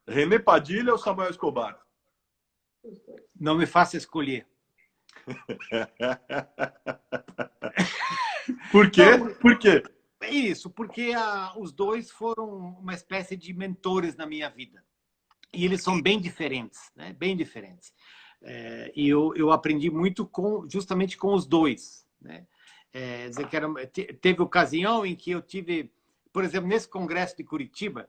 René Padilha ou Samuel Escobar? Não me faça escolher. Por quê? Por quê? É isso, porque os dois foram uma espécie de mentores na minha vida. E eles são bem diferentes, né? Bem diferentes. E eu aprendi muito justamente com os dois, né? Teve ocasião em que eu tive, por exemplo, nesse congresso de Curitiba,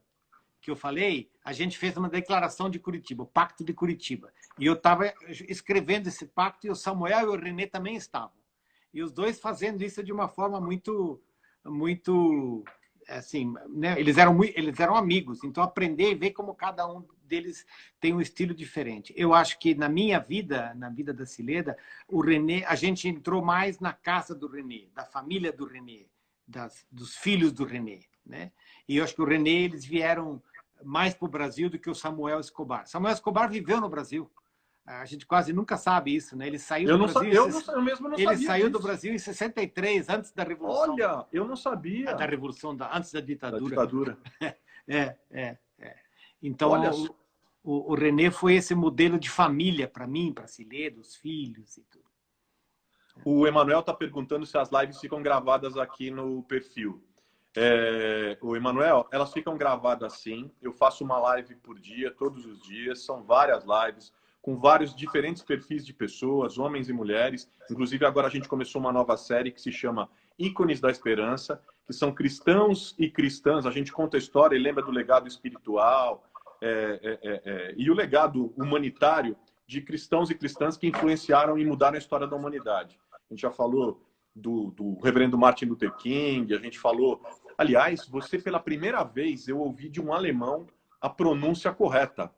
que eu falei, a gente fez uma declaração de Curitiba, o Pacto de Curitiba. E eu estava escrevendo esse pacto e o Samuel e o René também estavam. E os dois fazendo isso de uma forma muito assim, né? Eles eram amigos, então aprender e ver como cada um deles tem um estilo diferente. Eu acho que na minha vida, na vida da Cileda, o René, a gente entrou mais na casa do René, da família do René, dos filhos do René, né? E eu acho que o René, eles vieram mais para o Brasil do que o Samuel Escobar. Samuel Escobar viveu no Brasil. A gente quase nunca sabe isso, né? Ele saiu do Brasil. Eu mesmo não sabia. Ele saiu do Brasil em 63, antes da Revolução. Olha, eu não sabia. Da Revolução, antes da ditadura. Da ditadura. Então, o René foi esse modelo de família para mim, para a Cileda, os filhos e tudo. O Emanuel está perguntando se as lives ficam gravadas aqui no perfil. O Emanuel, elas ficam gravadas sim. Eu faço uma live por dia, todos os dias. São várias lives com vários diferentes perfis de pessoas, homens e mulheres. Inclusive, agora a gente começou uma nova série que se chama Ícones da Esperança, que são cristãos e cristãs. A gente conta a história e lembra do legado espiritual e o legado humanitário de cristãos e cristãs que influenciaram e mudaram a história da humanidade. A gente já falou do reverendo Martin Luther King, a gente falou... Aliás, você, pela primeira vez, eu ouvi de um alemão a pronúncia correta.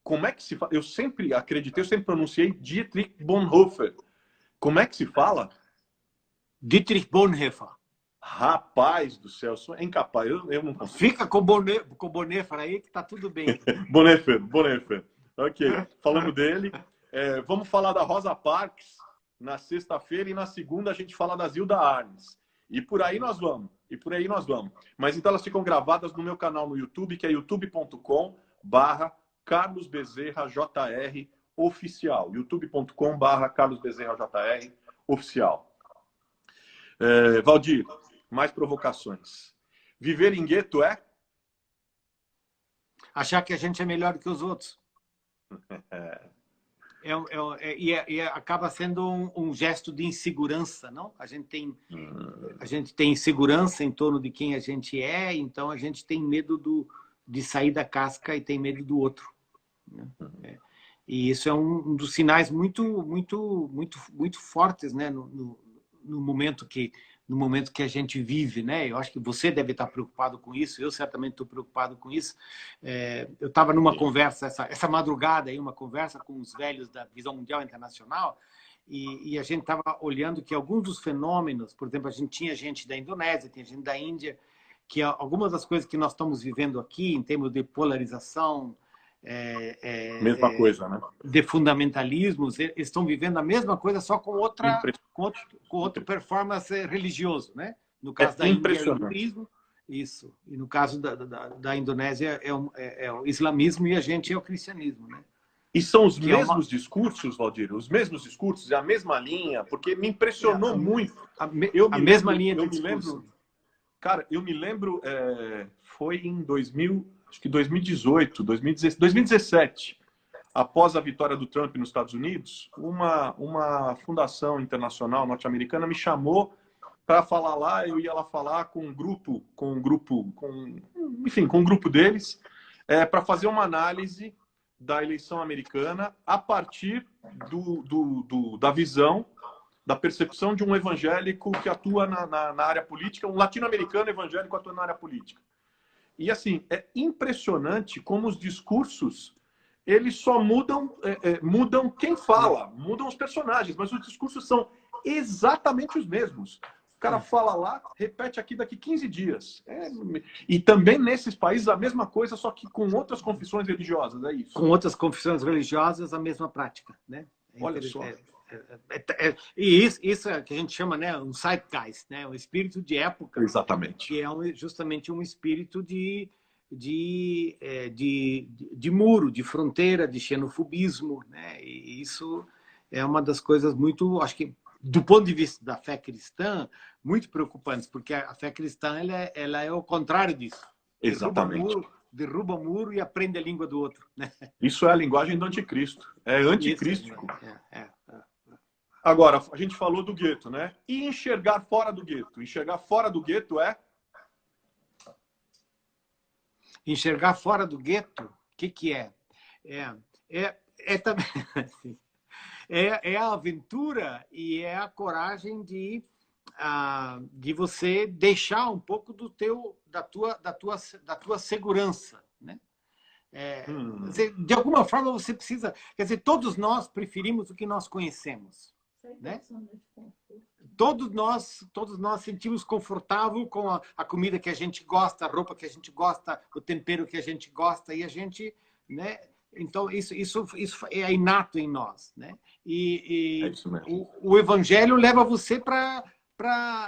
Como é que se fala? Eu sempre acreditei, eu sempre pronunciei Dietrich Bonhoeffer. Como é que se fala? Dietrich Bonhoeffer. Rapaz do céu, sou incapaz. Eu não consigo. Fica com o Bonhoeffer aí que tá tudo bem. Bonhoeffer. Ok, falamos dele. Vamos falar da Rosa Parks na sexta-feira e na segunda a gente fala da Zilda Arnes. E por aí nós vamos. Mas então elas ficam gravadas no meu canal no YouTube, que é youtube.com/Carlos Bezerra JR Oficial. youtube.com/Carlos Bezerra JR Oficial. Valdir, mais provocações. Viver em gueto é? Achar que a gente é melhor do que os outros. E acaba sendo um gesto de insegurança, não? A gente tem insegurança em torno de quem a gente é, então a gente tem medo de sair da casca e tem medo do outro, né? E isso é um dos sinais muito fortes, né? No momento que a gente vive, né? Eu acho que você deve estar preocupado com isso, eu certamente estou preocupado com isso. Eu estava numa conversa, essa madrugada, uma conversa com os velhos da Visão Mundial Internacional, e a gente estava olhando que alguns dos fenômenos, por exemplo, a gente tinha gente da Indonésia, tinha gente da Índia, que algumas das coisas que nós estamos vivendo aqui, em termos de polarização, Mesma coisa, né? de fundamentalismos, eles estão vivendo a mesma coisa, só com outro performance religioso, né? No caso da Índia, é o hinduísmo, isso. E no caso da Indonésia, é o islamismo e a gente é o cristianismo, né? E são os mesmos discursos, Valdir? Os mesmos discursos, é a mesma linha? Porque me impressionou muito. A mesma linha de discurso. Cara, eu me lembro, foi em 2018, 2017, após a vitória do Trump nos Estados Unidos, uma fundação internacional norte-americana me chamou para falar lá. Eu ia lá falar com um grupo deles, para fazer uma análise da eleição americana a partir da visão, da percepção de um evangélico que atua na área política, um latino-americano evangélico atuando na área política. E, assim, é impressionante como os discursos, eles só mudam quem fala, mudam os personagens, mas os discursos são exatamente os mesmos. O cara fala lá, repete aqui daqui 15 dias. E também nesses países a mesma coisa, só que com outras confissões religiosas, é isso? Com outras confissões religiosas, a mesma prática, né? Olha só. E isso é que a gente chama, né, um zeitgeist, né, um espírito de época. Exatamente. Que é justamente um espírito de muro, de fronteira, de xenofobismo, né? E isso é uma das coisas muito, acho que, do ponto de vista da fé cristã, muito preocupantes, porque a fé cristã ela é o contrário disso. Exatamente. Derruba o muro e aprende a língua do outro, né? Isso é a linguagem do anticristo. É anticrístico. É. Agora, a gente falou do gueto, né? E enxergar fora do gueto? Enxergar fora do gueto é? Enxergar fora do gueto, o que é? Também é a aventura e é a coragem de você deixar um pouco da tua segurança, né? De alguma forma você precisa, quer dizer, todos nós preferimos o que nós conhecemos, né? Todos nós sentimos confortável com a comida que a gente gosta, a roupa que a gente gosta, o tempero que a gente gosta, e a gente, né? Então isso é inato em nós, né? É isso mesmo. O evangelho leva você para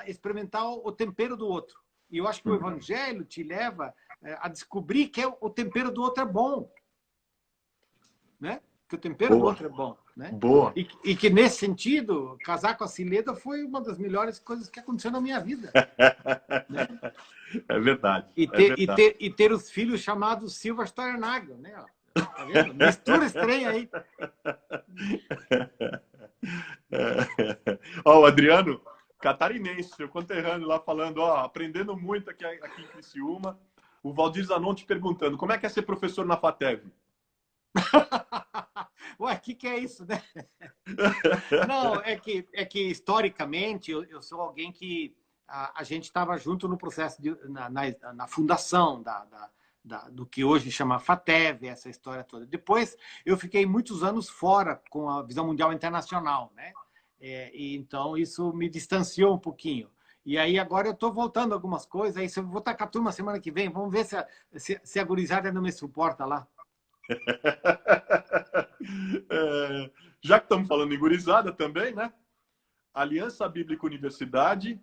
experimentar o tempero do outro. E eu acho que o evangelho te leva a descobrir que o tempero do outro é bom, né? Que o tempero do outro é bom, né? Boa. E que, nesse sentido, casar com a Cileda foi uma das melhores coisas que aconteceu na minha vida. Né? É verdade. E ter os filhos chamados Silva Steuernagel, né? Tá vendo? Mistura estranha aí. Ó, o Adriano, catarinense, seu conterrâneo lá falando, aprendendo muito aqui em Criciúma. O Valdir Zanon te perguntando, como é que é ser professor na FATEV? Ué, o que é isso, né? Não, é que historicamente eu sou alguém que a gente estava junto no processo na fundação do que hoje chama FATEV, essa história toda. Depois eu fiquei muitos anos fora com a visão mundial internacional, né? E então isso me distanciou um pouquinho. E aí agora eu estou voltando algumas coisas, aí eu vou estar com a turma semana que vem, vamos ver se a gurizada não me suporta lá. Já que estamos falando em gurizada também, né? Aliança Bíblica Universidade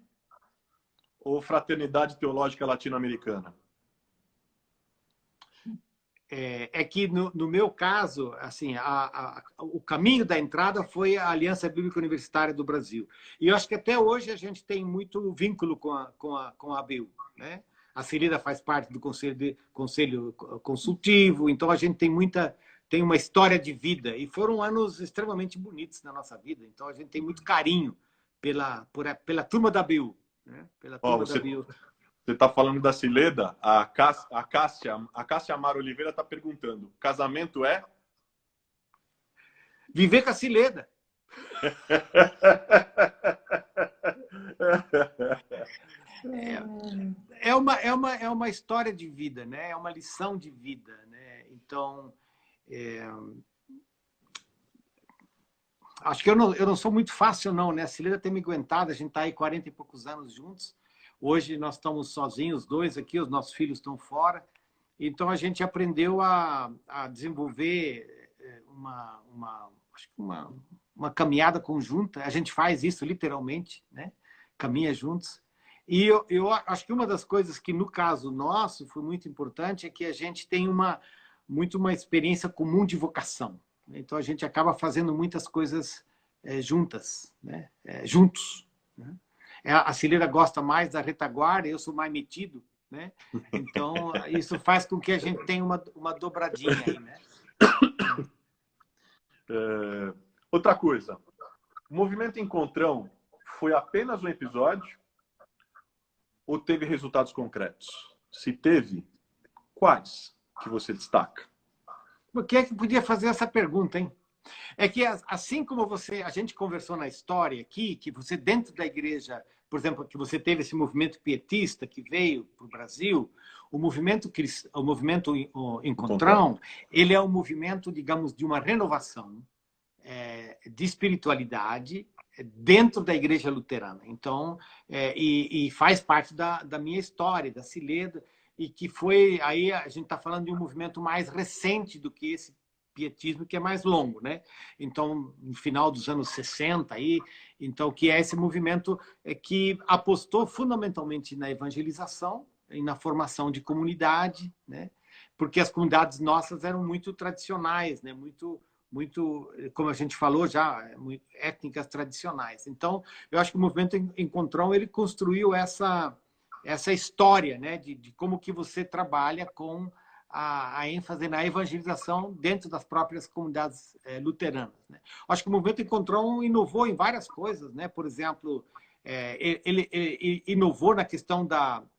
ou Fraternidade Teológica Latino-Americana? É que no meu caso, assim, o caminho da entrada foi a Aliança Bíblica Universitária do Brasil. E eu acho que até hoje a gente tem muito vínculo com a ABU, né? A Cileda faz parte do conselho consultivo, então a gente tem uma história de vida. E foram anos extremamente bonitos na nossa vida. Então a gente tem muito carinho pela turma da ABU, né? Pela turma da ABU. Você está falando da Cileda, a Cássia Amaro Oliveira está perguntando, casamento é? Viver com a Cileda. É uma história de vida, né? É uma lição de vida, né? Então, acho que eu não sou muito fácil, não, né? A Cileda tem me aguentado, a gente está aí 40 e poucos anos juntos. Hoje nós estamos sozinhos, dois aqui, os nossos filhos estão fora. Então a gente aprendeu a desenvolver acho que uma caminhada conjunta. A gente faz isso literalmente, né? Caminha juntos. E eu acho que uma das coisas que, no caso nosso, foi muito importante é que a gente tem uma experiência comum de vocação. Então, a gente acaba fazendo muitas coisas juntas, né? Juntos. Né? A Cileira gosta mais da retaguarda, eu sou mais metido, né? Então, isso faz com que a gente tenha uma dobradinha aí, né? Outra coisa, o Movimento Encontrão foi apenas um episódio ou teve resultados concretos? Se teve, quais que você destaca? Por que é que podia fazer essa pergunta, hein? É que assim como a gente conversou na história aqui, que você dentro da igreja, por exemplo, que você teve esse movimento pietista que veio para o Brasil, o movimento Encontrão, ele é um movimento, digamos, de uma renovação de espiritualidade dentro da igreja luterana. Então, e faz parte da minha história, da Cileda, e que foi, aí a gente está falando de um movimento mais recente do que esse pietismo, que é mais longo, né? Então, no final dos anos 60, aí, então, que é esse movimento que apostou fundamentalmente na evangelização e na formação de comunidade, né? Porque as comunidades nossas eram muito tradicionais, né? Muito, como a gente falou já, étnicas tradicionais. Então, eu acho que o movimento Encontrão, ele construiu essa história, né, de como que você trabalha com a ênfase na evangelização dentro das próprias comunidades luteranas. Né? Acho que o movimento Encontrão inovou em várias coisas, né? Por exemplo, ele inovou na questão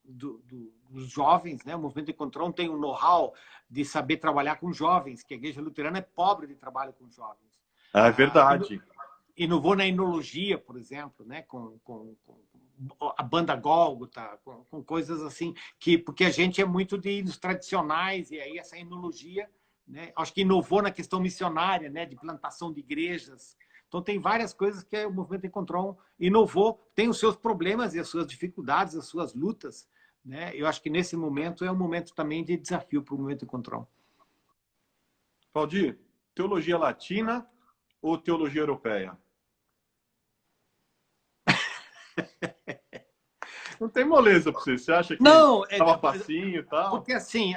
dos jovens, né? O movimento Encontrão tem um know-how de saber trabalhar com jovens, que a igreja luterana é pobre de trabalho com jovens. É verdade. Inovou na enologia, por exemplo, né? com a banda Gólgota, com coisas assim, porque a gente é muito de hinos tradicionais, e aí essa enologia, né? Acho que inovou na questão missionária, né? De plantação de igrejas. Então, tem várias coisas que o movimento Encontrão inovou, tem os seus problemas e as suas dificuldades, as suas lutas, né? Eu acho que nesse momento é um momento também de desafio para o movimento Encontrão. Valdir, teologia latina ou teologia europeia? Não tem moleza para você. Você acha que estava facinho e tal? Porque assim,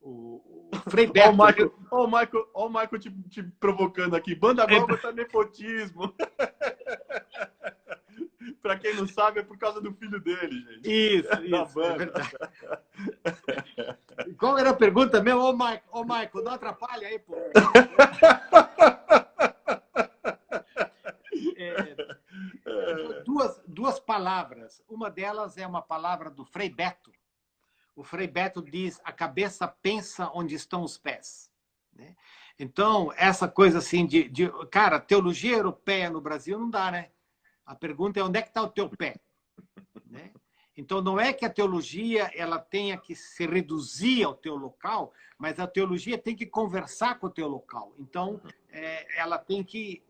o Frei Beto... Olha o Michael te provocando aqui. Banda Gólgota é nepotismo. Para quem não sabe, é por causa do filho dele, gente. Isso, é verdade. Qual era a pergunta mesmo? Ô, Michael, não atrapalha aí, pô. Duas palavras. Uma delas é uma palavra do Frei Beto. O Frei Beto diz: a cabeça pensa onde estão os pés. Né? Então, essa coisa assim cara, teologia europeia no Brasil não dá, né? A pergunta é: onde é que está o teu pé? Né? Então, não é que a teologia ela tenha que se reduzir ao teu local, mas a teologia tem que conversar com o teu local. Então, ela tem que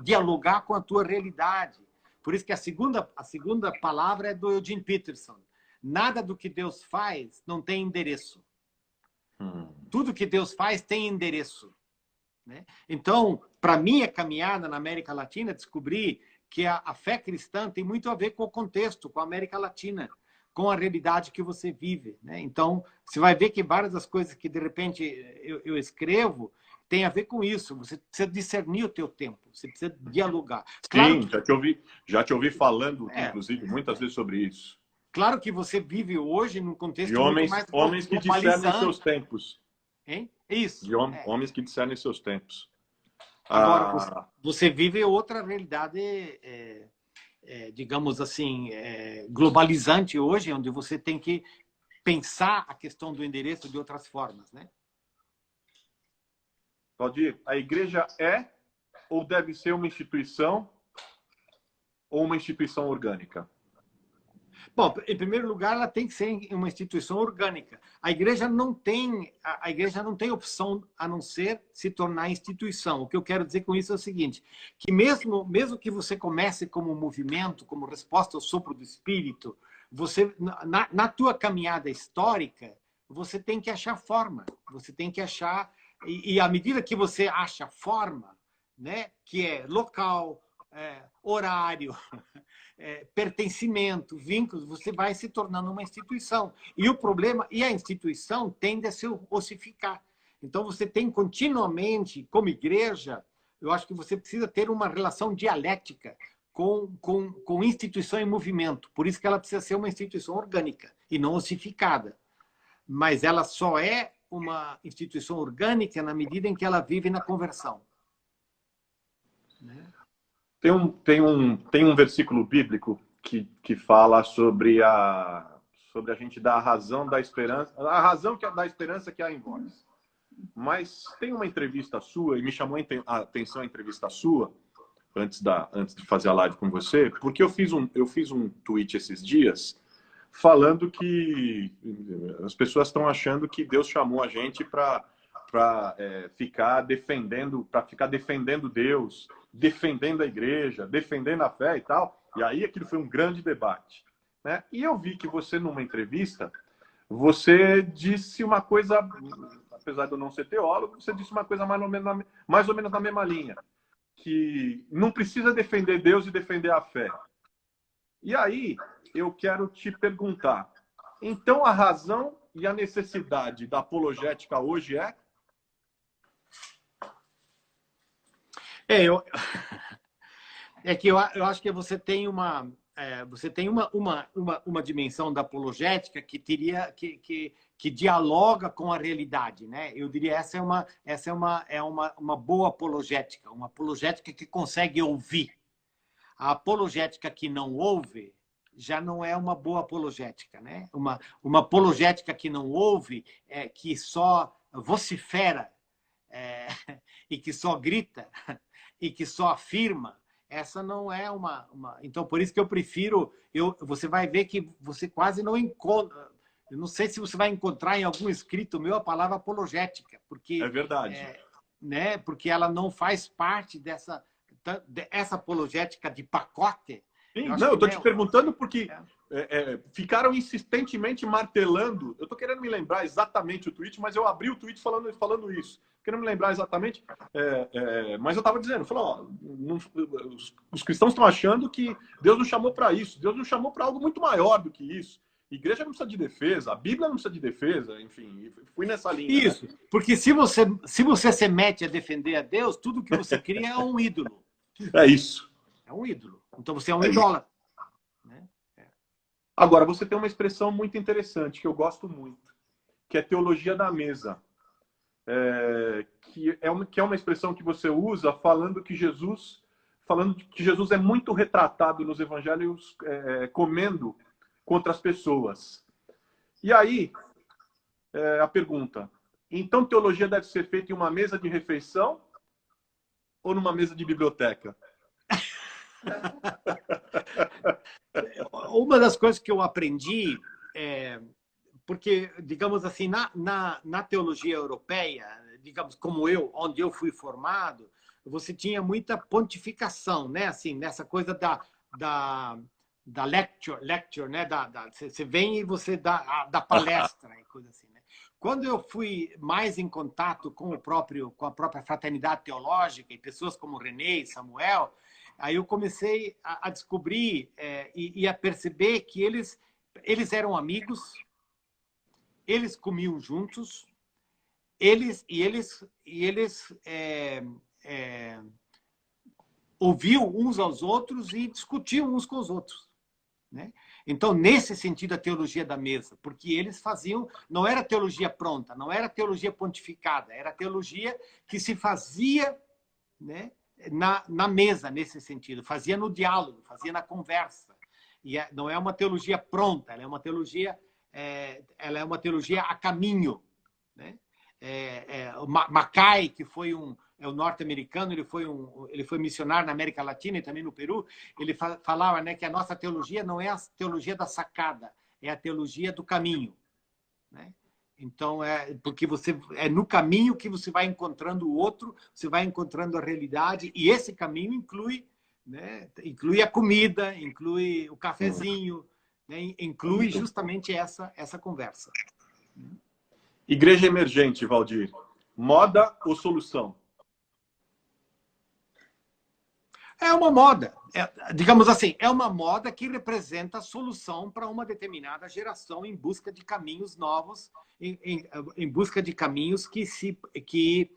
dialogar com a tua realidade. Por isso que a segunda palavra é do Eugene Peterson. Nada do que Deus faz não tem endereço. Tudo que Deus faz tem endereço. Né? Então, para mim, a caminhada na América Latina, descobri que a fé cristã tem muito a ver com o contexto, com a América Latina, com a realidade que você vive. Né? Então, você vai ver que várias das coisas que, de repente, eu escrevo tem a ver com isso. Você precisa discernir o teu tempo, você precisa dialogar. Claro. Sim, já te ouvi falando, inclusive, muitas vezes sobre isso. Claro que você vive hoje num contexto muito mais homens que discernem seus tempos. Hein? Isso. Homens que discernem seus tempos. Agora, você vive outra realidade, digamos assim, globalizante hoje, onde você tem que pensar a questão do endereço de outras formas, né? Valdir, a igreja é ou deve ser uma instituição ou uma instituição orgânica? Bom, em primeiro lugar, ela tem que ser uma instituição orgânica. A igreja não tem opção a não ser se tornar instituição. O que eu quero dizer com isso é o seguinte, que mesmo que você comece como um movimento, como resposta ao sopro do Espírito, você, na tua caminhada histórica, você tem que achar forma, você tem que achar... E à medida que você acha forma, né, que é local, horário, pertencimento, vínculos, você vai se tornando uma instituição. E o problema, e a instituição tende a se ossificar. Então, você tem continuamente, como igreja, eu acho que você precisa ter uma relação dialética com instituição em movimento. Por isso que ela precisa ser uma instituição orgânica e não ossificada. Mas ela só é uma instituição orgânica na medida em que ela vive na conversão. Né? Tem um versículo bíblico que fala sobre a gente dar a razão da esperança, a razão da esperança que há em vós. Mas tem uma entrevista sua, e me chamou a atenção a entrevista sua, antes de fazer a live com você, porque eu fiz um tweet esses dias falando que as pessoas estão achando que Deus chamou a gente para ficar defendendo Deus, defendendo a igreja, defendendo a fé e tal. E aí aquilo foi um grande debate, né? E eu vi que você, numa entrevista, você disse uma coisa, apesar de eu não ser teólogo, você disse uma coisa mais ou menos na mesma linha, que não precisa defender Deus e defender a fé. E aí eu quero te perguntar, então a razão e a necessidade da apologética hoje é? Eu acho que você tem uma dimensão da apologética que dialoga com a realidade, né? Eu diria essa é uma boa apologética, uma apologética que consegue ouvir. A apologética que não ouve já não é uma boa apologética, né? Uma apologética que não ouve, que só vocifera, e que só grita e que só afirma, essa não é Então, por isso que eu prefiro... Você vai ver que você quase não encontra... Eu não sei se você vai encontrar em algum escrito meu a palavra apologética, porque... É verdade. Né? Porque ela não faz parte dessa apologética de pacote. Sim, eu estou te perguntando porque ficaram insistentemente martelando. Eu estou querendo me lembrar exatamente o tweet, mas eu abri o tweet falando isso. Querendo me lembrar exatamente, mas eu estava dizendo, os cristãos estão achando que Deus nos chamou para isso. Deus nos chamou para algo muito maior do que isso. Igreja não precisa de defesa, a Bíblia não precisa de defesa, enfim, fui nessa linha. Isso, né? Porque se você se mete a defender a Deus, tudo que você cria é um ídolo. É isso. É um ídolo. Então você é um idólatra. Né? Agora, você tem uma expressão muito interessante, que eu gosto muito, que é teologia da mesa. Que é uma expressão que você usa falando que Jesus é muito retratado nos evangelhos comendo contra as pessoas. E aí, a pergunta, então teologia deve ser feita em uma mesa de refeição ou numa mesa de biblioteca? Uma das coisas que eu aprendi, porque, digamos assim, na teologia europeia, digamos como onde eu fui formado, você tinha muita pontificação, né? Assim, nessa coisa da lecture, né? Você vem e você dá palestra e coisa assim, né? Quando eu fui mais em contato com a própria fraternidade teológica e pessoas como René e Samuel, aí eu comecei a descobrir e a perceber que eles eram amigos, eles comiam juntos, eles ouviam uns aos outros e discutiam uns com os outros. Né? Então, nesse sentido, a teologia da mesa, porque eles faziam, não era teologia pronta, não era teologia pontificada, era teologia que se fazia, né, na mesa, nesse sentido, fazia no diálogo, fazia na conversa. E não é uma teologia pronta, ela é uma teologia a caminho. Né? Mackay, que foi é o norte-americano, ele foi missionário na América Latina e também no Peru. Ele falava, né, que a nossa teologia não é a teologia da sacada, é a teologia do caminho, né? Então, porque é no caminho que você vai encontrando o outro, você vai encontrando a realidade, e esse caminho inclui, né, inclui a comida, inclui o cafezinho, né, inclui justamente essa conversa. Igreja emergente, Valdir. Moda ou solução? É uma moda, digamos assim, é uma moda que representa a solução para uma determinada geração em busca de caminhos novos, em busca de caminhos que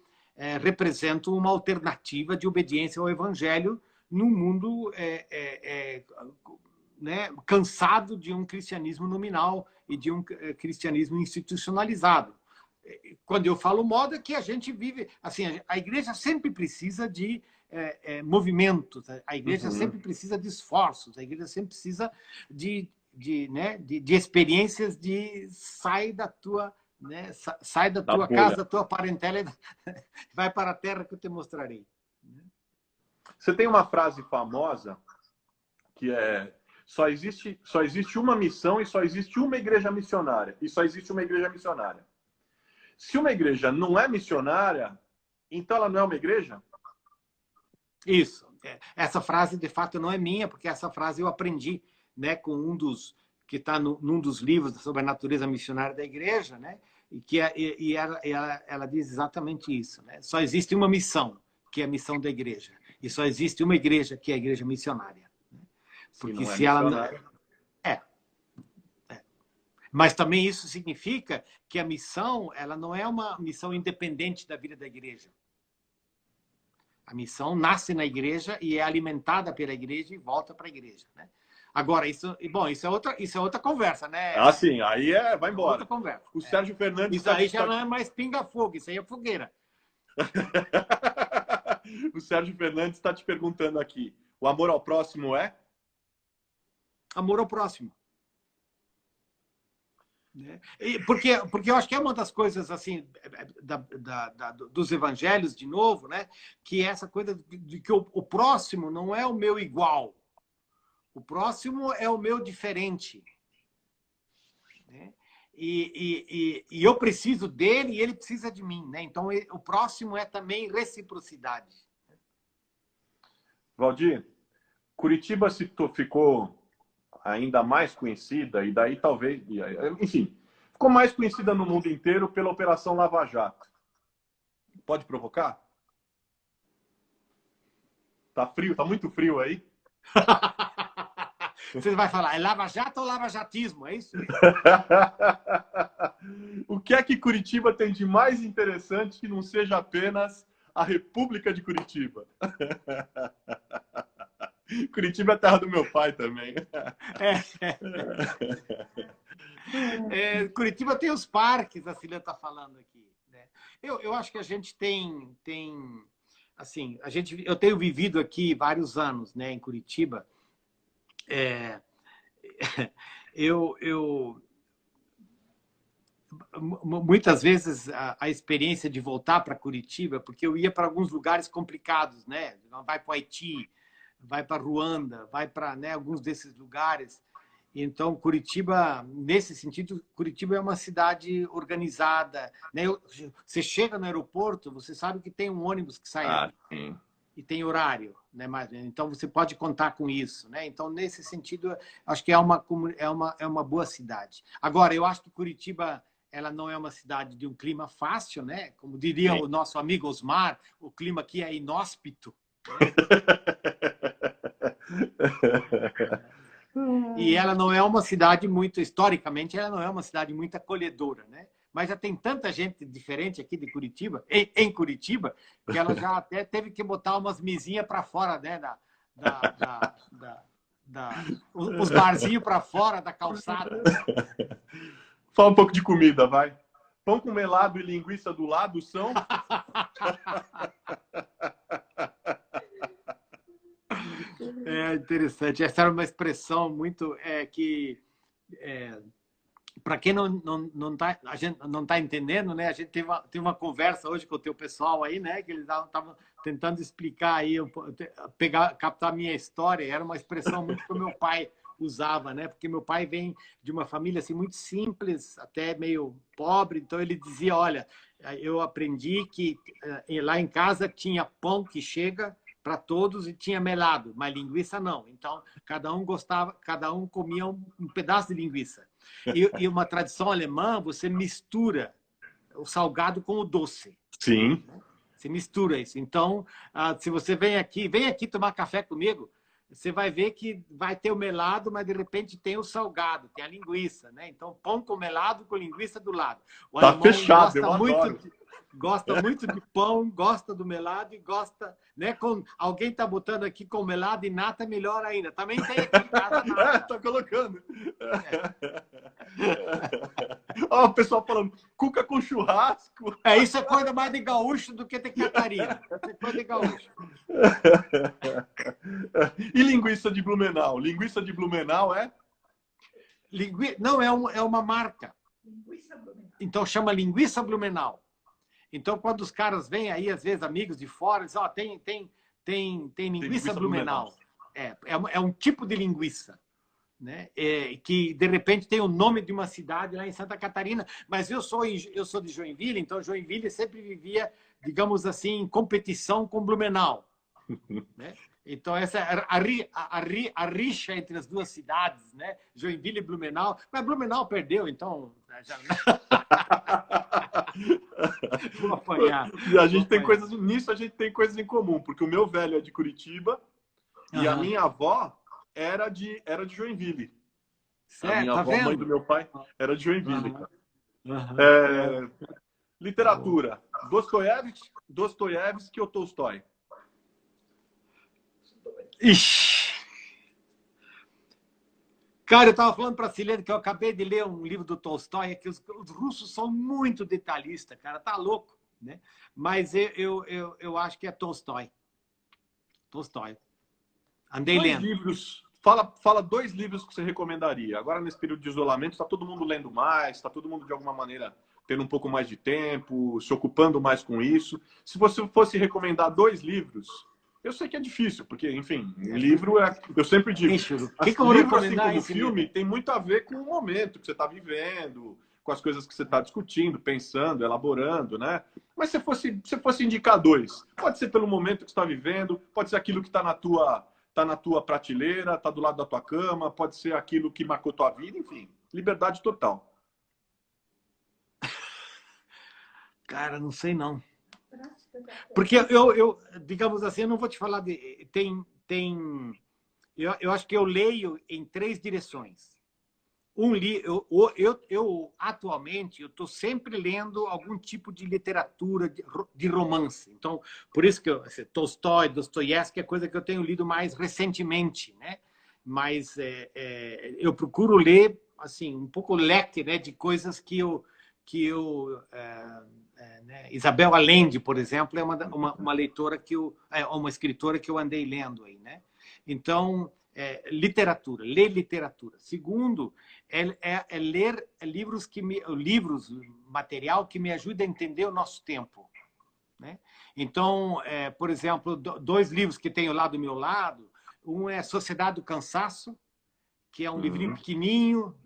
representam uma alternativa de obediência ao Evangelho num mundo né, cansado de um cristianismo nominal e de um cristianismo institucionalizado. Quando eu falo moda, que a gente vive... Assim, a igreja sempre precisa de movimentos, a igreja sempre precisa de esforços, a igreja sempre precisa de experiências de sai da tua, né, sai da tua casa, da tua parentela e vai para a terra que eu te mostrarei. Você tem uma frase famosa que é: só existe uma missão e só existe uma igreja missionária. E só existe uma igreja missionária. Se uma igreja não é missionária, então ela não é uma igreja? Isso. Essa frase, de fato, não é minha, porque essa frase eu aprendi, né, com que está num dos livros sobre a natureza missionária da igreja, né, e ela diz exatamente isso, né? Só existe uma missão, que é a missão da igreja. E só existe uma igreja, que é a igreja missionária. Porque se ela não mas também isso significa que a missão, ela não é uma missão independente da vida da igreja. A missão nasce na igreja e é alimentada pela igreja e volta para a igreja, né? Agora, isso é outra conversa, né? Ah, sim, aí vai embora. Outra conversa. O Sérgio Fernandes... Isso aí já não é mais pinga-fogo, isso aí é fogueira. O Sérgio Fernandes está te perguntando aqui: o amor ao próximo é? Amor ao próximo. Porque eu acho que é uma das coisas assim dos evangelhos, de novo, né, que é essa coisa de que o próximo não é o meu igual, o próximo é o meu diferente, né? E eu preciso dele e ele precisa de mim, né? Então o próximo é também reciprocidade. Valdir, Curitiba ficou ainda mais conhecida, e daí talvez, enfim, ficou mais conhecida no mundo inteiro pela Operação Lava Jato. Pode provocar? Tá frio, tá muito frio aí? Você vai falar, é Lava Jato ou lavajatismo, é isso? O que é que Curitiba tem de mais interessante que não seja apenas a República de Curitiba? Curitiba é a terra do meu pai também. Curitiba tem os parques, a Cília está falando aqui, né? Eu acho que a gente tem assim, eu tenho vivido aqui vários anos, né, em Curitiba. Muitas vezes a experiência de voltar para Curitiba, porque eu ia para alguns lugares complicados, né? Vai para o Haiti, vai para Ruanda, vai para, né, alguns desses lugares. Então, Curitiba, nesse sentido, Curitiba é uma cidade organizada, né? Você chega no aeroporto, você sabe que tem um ônibus que sai ali, e tem horário, né? Então, você pode contar com isso, né? Então, nesse sentido, acho que é uma boa cidade. Agora, eu acho que Curitiba, ela não é uma cidade de um clima fácil, né? Como diria o nosso amigo Osmar, o clima aqui é inóspito, né? E ela não é uma cidade muito, historicamente, ela não é uma cidade muito acolhedora, né? Mas já tem tanta gente diferente aqui de Curitiba, em Curitiba, que ela já até teve que botar umas mesinhas para fora, né? Os barzinhos para fora da calçada. Fala um pouco de comida, vai. Pão com melado e linguiça do lado são... É interessante. Essa era uma expressão muito para quem não tá, a gente não está entendendo, né? A gente teve uma conversa hoje com o teu pessoal aí, né? Que eles estavam tentando explicar aí, captar a minha história. Era uma expressão muito que o meu pai usava, né? Porque meu pai vem de uma família assim muito simples, até meio pobre. Então ele dizia: olha, eu aprendi que lá em casa tinha pão que chega para todos e tinha melado, mas linguiça não. Então cada um comia um pedaço de linguiça. E uma tradição alemã, você mistura o salgado com o doce. Sim. Você mistura isso. Então, se você vem aqui tomar café comigo, você vai ver que vai ter o melado, mas de repente tem o salgado, tem a linguiça, né? Então, pão com melado com linguiça do lado. O Tá alemão fechado, eu adoro. Gosta muito de pão, gosta do melado e gosta, né? Alguém está botando aqui com melado e nata, melhor ainda. Também tem aqui em casa nata. Tá colocando. Ó, o pessoal falando, cuca com churrasco. Isso é coisa mais de gaúcho do que de Catarina. Isso é coisa de gaúcho. E linguiça de Blumenau? Linguiça de Blumenau é? Não, é uma marca. Então chama linguiça Blumenau. Então, quando os caras vêm aí, às vezes, amigos de fora, dizem, tem linguiça Blumenau. É um tipo de linguiça, né? Que, de repente, tem o nome de uma cidade lá em Santa Catarina. Mas eu sou de Joinville, então Joinville sempre vivia, digamos assim, em competição com Blumenau. Né? Então, essa é a rixa entre as duas cidades, né? Joinville e Blumenau. Mas Blumenau perdeu, então... Vou apanhar. E a gente tem coisas nisso, a gente tem coisas em comum, porque o meu velho é de Curitiba e a minha avó era de Joinville. Certo, a minha avó, vendo? Mãe do meu pai, era de Joinville. Literatura. Dostoiévski ou Tolstói? Ixi. Cara, eu estava falando para a Silene que eu acabei de ler um livro do Tolstói, que os russos são muito detalhistas, cara, tá louco, né? Mas eu acho que é Tolstói. Tolstói. Andei lendo. Livros. Fala 2 livros que você recomendaria. Agora, nesse período de isolamento, está todo mundo lendo mais, está todo mundo, de alguma maneira, tendo um pouco mais de tempo, se ocupando mais com isso. Se você fosse recomendar 2 livros... Eu sei que é difícil, porque, enfim, um livro é... Eu sempre digo, livro, assim como filme, tem muito a ver com o momento que você está vivendo, com as coisas que você está discutindo, pensando, elaborando, né? Mas se você fosse indicar 2, pode ser pelo momento que você está vivendo, pode ser aquilo que está na tua prateleira, está do lado da tua cama, pode ser aquilo que marcou tua vida, enfim, liberdade total. Cara, não sei não. Porque digamos assim, eu não vou te falar de... Eu acho que eu leio em 3 direções. Atualmente, eu estou sempre lendo algum tipo de literatura, de romance. Então, por isso que Tolstói, Dostoiévski é coisa que eu tenho lido mais recentemente, né? Mas eu procuro ler, assim, um pouco leque, né, de coisas que eu né? Isabel Allende, por exemplo, é uma leitora uma escritora que eu andei lendo aí, né? Então, ler literatura. Segundo, ler material que me ajude a entender o nosso tempo, né? Então, por exemplo, 2 livros que tenho lá do meu lado. Um é Sociedade do Cansaço, que é um livrinho pequenininho,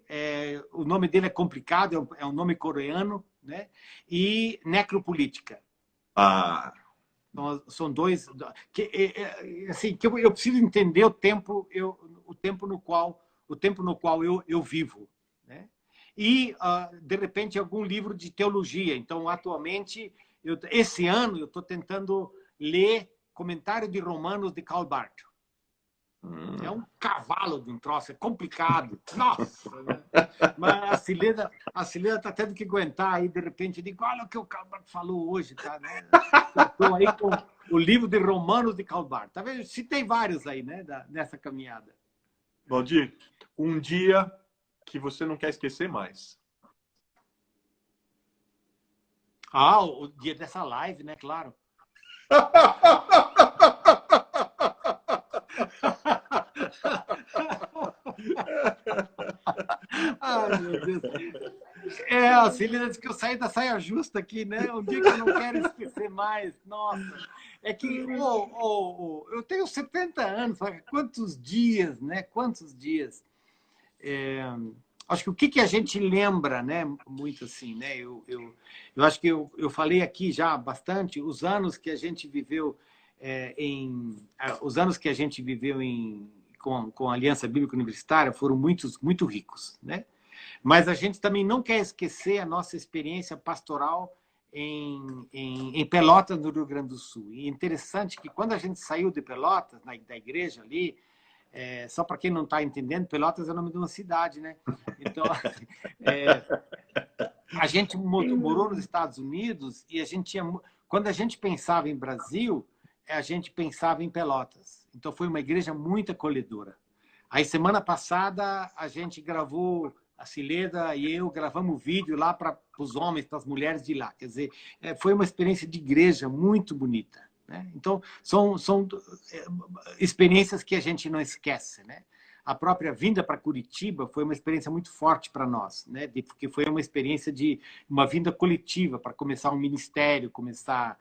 o nome dele é complicado, é um nome coreano, né? E Necropolítica. Então, são 2 assim, que eu preciso entender o tempo no qual eu vivo, né? E de repente algum livro de teologia. Então, atualmente, esse ano eu estou tentando ler Comentário de Romanos de Karl Barth. É um cavalo de um troço, é complicado. Nossa! Né? Mas a Silena está tendo que aguentar aí, de repente, eu digo, olha o que o Karl Barth falou hoje, tá? Né? Estou aí com o livro de Romanos de Karl Barth. Tá vendo? Citei vários aí, né, nessa caminhada. Valdir, um dia que você não quer esquecer mais. O dia dessa live, né? Claro. Meu Deus. A Celina disse que eu saí da saia justa aqui, né? Um dia que eu não quero esquecer mais. Nossa, é que eu tenho 70 anos, sabe? Quantos dias, né? Quantos dias. Acho que o que a gente lembra, né? Muito assim, né? Eu acho que eu falei aqui já bastante os anos que a gente viveu os anos que a gente viveu com a Aliança Bíblica Universitária foram muito ricos, né? Mas a gente também não quer esquecer a nossa experiência pastoral em Pelotas, no Rio Grande do Sul. E é interessante que quando a gente saiu de Pelotas, da igreja ali, só para quem não está entendendo, Pelotas é o nome de uma cidade, né? Então, a gente morou nos Estados Unidos e quando a gente pensava em Brasil, a gente pensava em Pelotas. Então, foi uma igreja muito acolhedora. Aí, semana passada, a gente gravou, a Cileda e eu gravamos vídeo lá para os homens, para as mulheres de lá. Quer dizer, foi uma experiência de igreja muito bonita, né? Então, são experiências que a gente não esquece, né? A própria vinda para Curitiba foi uma experiência muito forte para nós, né? Porque foi uma experiência de uma vinda coletiva para começar um ministério, começar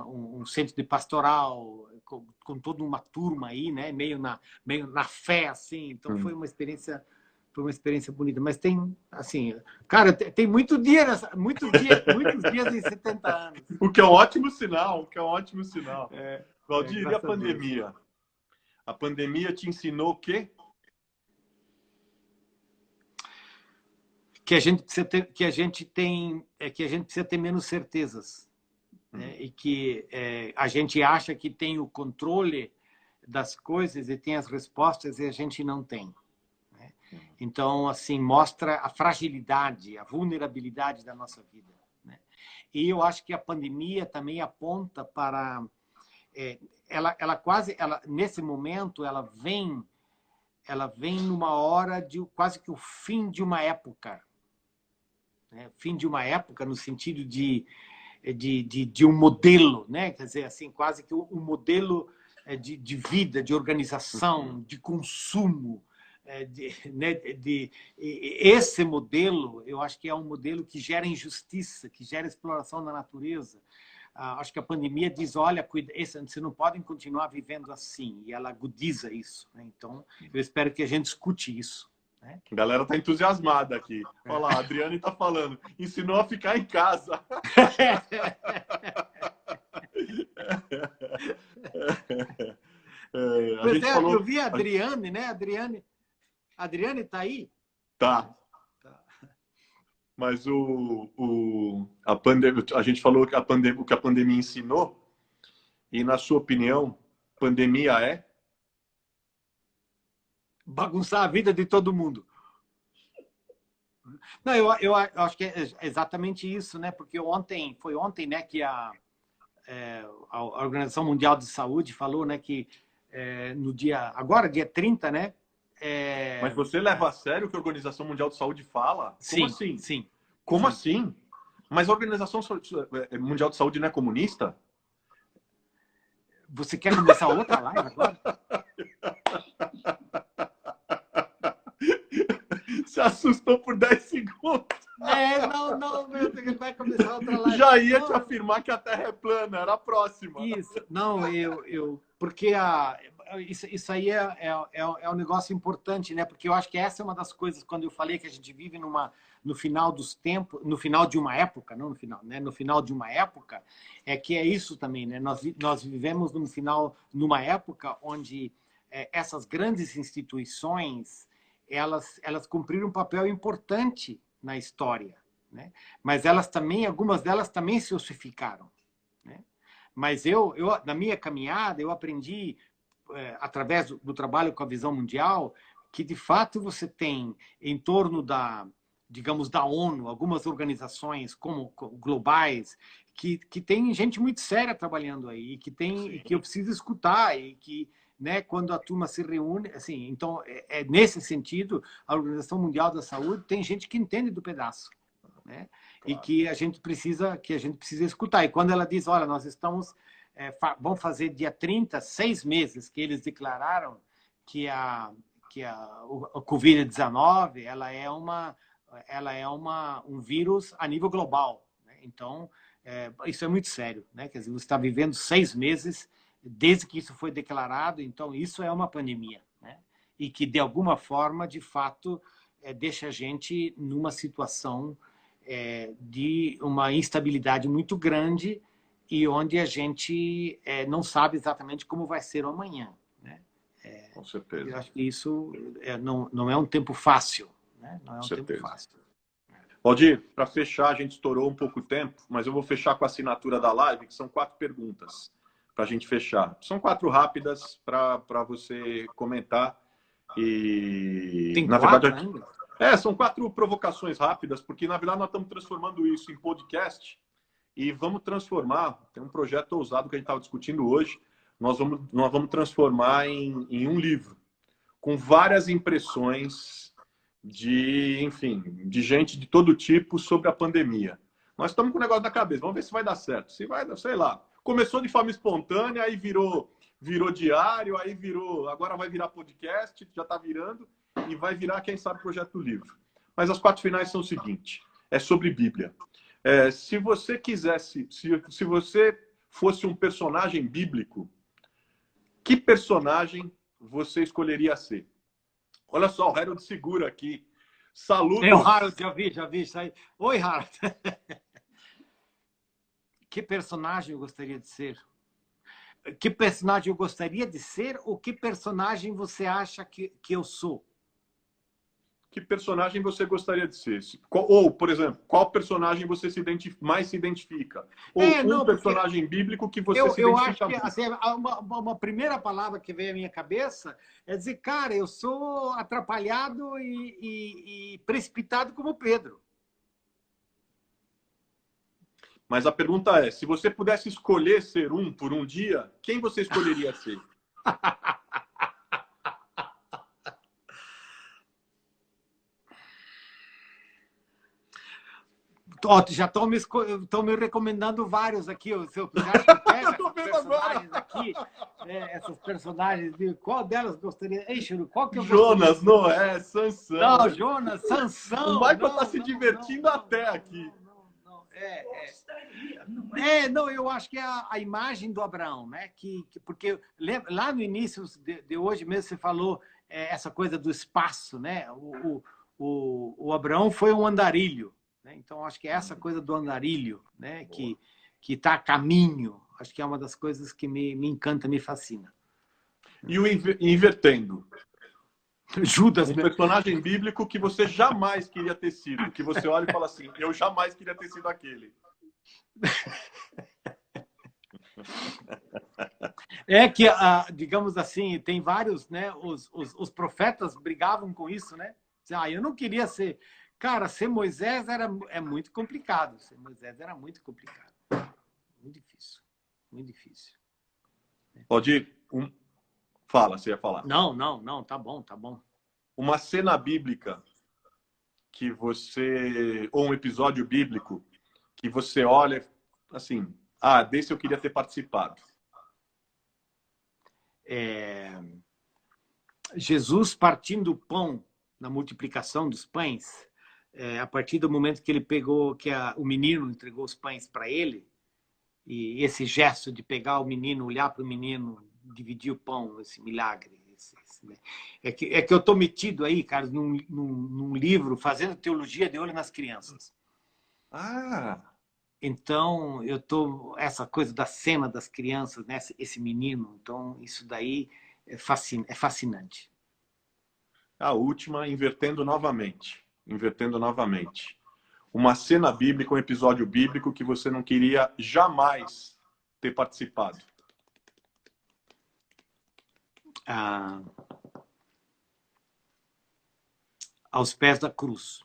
um centro de pastoral, com toda uma turma aí, né? Meio na fé, assim. Então, foi uma experiência bonita. Mas tem, assim, cara, tem muitos dias em 70 anos. O que é um ótimo sinal, Valdir, e a pandemia? Deus. A pandemia te ensinou o quê? Que a gente precisa ter menos certezas, né? E que a gente acha que tem o controle das coisas e tem as respostas e a gente não tem. Então, assim, mostra a fragilidade, a vulnerabilidade da nossa vida, né? E eu acho que a pandemia também aponta para... nesse momento, ela vem numa hora de quase que o fim de uma época, né? Fim de uma época no sentido de um modelo, né? Quer dizer, assim, quase que um modelo de vida, de organização, de consumo, esse modelo, eu acho que é um modelo que gera injustiça, que gera exploração da natureza. Acho que a pandemia diz, olha, vocês não podem continuar vivendo assim, e ela agudiza isso, né? Então, eu espero que a gente escute isso, né? A galera está entusiasmada aqui. Olha lá, a Adriane está falando, ensinou a ficar em casa. Eu vi a Adriane, né? Adriane está aí? Tá. Mas a gente falou que o que a pandemia ensinou, e na sua opinião, pandemia é? Bagunçar a vida de todo mundo. Não, eu acho que é exatamente isso, né? Porque foi ontem, né, que a Organização Mundial de Saúde falou, né, que agora, dia 30, né? Mas você leva a sério o que a Organização Mundial de Saúde fala? Sim, como assim? Sim. Como assim? Mas a Organização Mundial de Saúde não é comunista? Você quer começar outra live agora? Se assustou por 10 segundos. Não, meu Deus, vai começar outra live. Já ia te afirmar que a Terra é plana, era a próxima. Isso, não, porque isso aí é um negócio importante, né? Porque eu acho que essa é uma das coisas, quando eu falei que a gente vive no final dos tempos, no final de uma época, não no final, né? No final de uma época, que é isso também, né? Nós vivemos numa época onde essas grandes instituições elas cumpriram um papel importante na história, né? Mas algumas delas também se ossificaram, né? Mas eu na minha caminhada, eu aprendi, através do trabalho com a Visão Mundial, que, de fato, você tem, em torno digamos, da ONU, algumas organizações como globais, que tem gente muito séria trabalhando aí, e que eu preciso escutar, e que, né, quando a turma se reúne, assim, então, nesse sentido, a Organização Mundial da Saúde tem gente que entende do pedaço, né? Claro. E que a gente precisa escutar. E quando ela diz, olha, nós estamos, vamos fazer dia 30, 6 meses que eles declararam que a Covid-19, ela é ela é um vírus a nível global, né? Então, isso é muito sério, né? Quer dizer, você está vivendo 6 meses desde que isso foi declarado, então isso é uma pandemia, né? E que, de alguma forma, de fato, deixa a gente numa situação de uma instabilidade muito grande e onde a gente não sabe exatamente como vai ser o amanhã, né? Com certeza. Eu acho que isso não é um tempo fácil, né? Não é um tempo fácil. Valdir, para fechar, a gente estourou um pouco o tempo, mas eu vou fechar com a assinatura da live, que são 4 perguntas para a gente fechar. São 4 rápidas para você comentar. E, tem na 4 verdade, ainda? são 4 provocações rápidas, porque, na verdade, nós estamos transformando isso em podcast e vamos transformar, tem um projeto ousado que a gente estava discutindo hoje, nós vamos transformar em um livro, com várias impressões enfim, de gente de todo tipo sobre a pandemia. Nós estamos com o negócio na cabeça, vamos ver se vai dar certo. Se vai, sei lá. Começou de forma espontânea, aí virou diário, aí agora vai virar podcast, já está virando, e vai virar, quem sabe, projeto do livro. Mas as 4 finais são o seguinte, é sobre Bíblia. Se você quisesse, se você fosse um personagem bíblico, que personagem você escolheria ser? Olha só, o Harold segura aqui. Saludos. O Harold, já vi isso aí. Oi, Harold. Que personagem eu gostaria de ser? Que personagem eu gostaria de ser ou que personagem você acha que eu sou? Que personagem você gostaria de ser? Ou, por exemplo, qual personagem você mais se identifica? Ou personagem bíblico que você se identifica. Eu acho que assim, uma primeira palavra que veio à minha cabeça é dizer, cara, eu sou atrapalhado e precipitado como Pedro. Mas a pergunta é, se você pudesse escolher ser por um dia, quem você escolheria ser? Já estão me recomendando vários aqui. Eu já pega essas personagens aqui, essas personagens. Qual delas gostaria? Ei, Chiru, qual que eu Jonas, Noé, Sansão. Não, Jonas, Sansão. O Michael está se divertindo até aqui. Não, eu acho que é a imagem do Abraão, né? Porque lá no início de hoje mesmo você falou essa coisa do espaço, né? O Abraão foi um andarilho. Então, acho que é essa coisa do andarilho, né, que está a caminho, acho que é uma das coisas que me encanta, me fascina. E o invertendo? Judas, um personagem bíblico que você jamais queria ter sido, que você olha e fala assim, eu jamais queria ter sido aquele. É que, digamos assim, tem vários, né, os profetas brigavam com isso, né? Eu não queria ser... Cara, ser Moisés é muito complicado. Ser Moisés era muito complicado. Muito difícil. Muito difícil. Pode Fala, você ia falar. Não, tá bom. Uma cena bíblica que você... Ou um episódio bíblico que você olha assim, desse eu queria ter participado. Jesus partindo o pão na multiplicação dos pães, a partir do momento que ele pegou, o menino entregou os pães para ele, e esse gesto de pegar o menino, olhar para o menino, dividir o pão, esse milagre. É que eu estou metido aí, cara, num livro fazendo teologia de olho nas crianças. Então, eu estou... Essa coisa da cena das crianças, né? Esse menino, então, isso daí é fascinante. A última, invertendo novamente. Uma cena bíblica, um episódio bíblico que você não queria jamais ter participado. Aos pés da cruz.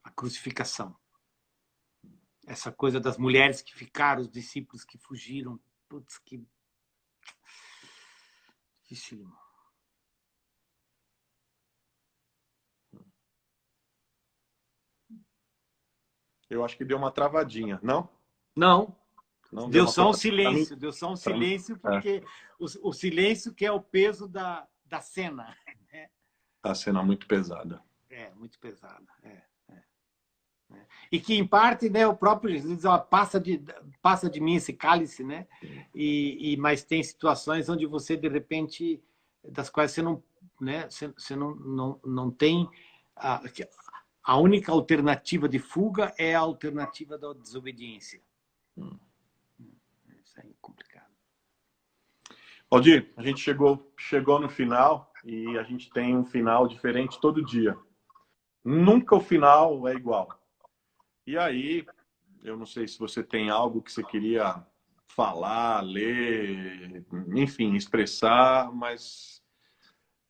A crucificação. Essa coisa das mulheres que ficaram, os discípulos que fugiram. Putz, que... Dificílimo. Eu acho que deu uma travadinha, não? Não. Deu só um silêncio. Deu só um silêncio, porque o silêncio que é o peso da cena. A cena muito pesada. Muito muito pesada. E que, em parte, né, o próprio Jesus diz, ó, passa de mim esse cálice, né? Mas tem situações onde você, de repente, das quais você não, né, você não tem... A única alternativa de fuga é a alternativa da desobediência. Isso aí é complicado. Valdir, a gente chegou no final e a gente tem um final diferente todo dia. Nunca o final é igual. E aí, eu não sei se você tem algo que você queria falar, ler, enfim, expressar, mas,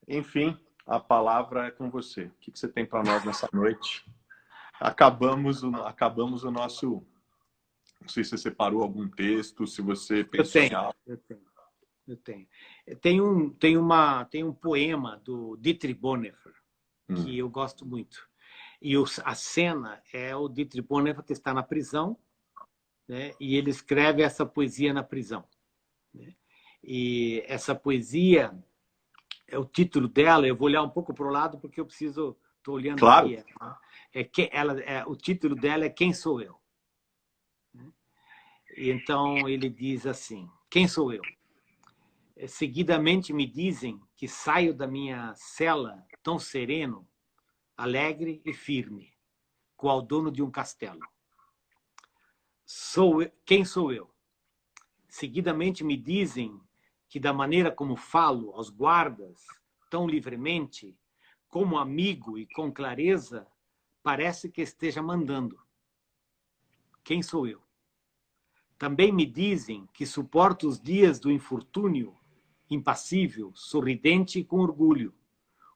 enfim, a palavra é com você. O que você tem para nós nessa noite? Acabamos o nosso... Não sei se você separou algum texto, se você pensou em algo. Eu tenho. Tem um poema do Dietrich Bonhoeffer que eu gosto muito. E a cena é o Dietrich Bonhoeffer que está na prisão, né? E ele escreve essa poesia na prisão, né? E essa poesia, o título dela, eu vou olhar um pouco para o lado porque eu preciso... Estou olhando claro. Aqui. O título dela é Quem Sou Eu? E então ele diz assim: quem sou eu? Seguidamente me dizem que saio da minha cela tão sereno, alegre e firme, qual dono de um castelo. Quem sou eu? Seguidamente me dizem que da maneira como falo aos guardas, tão livremente, como amigo e com clareza, parece que esteja mandando. Quem sou eu? Também me dizem que suporto os dias do infortúnio, impassível, sorridente e com orgulho,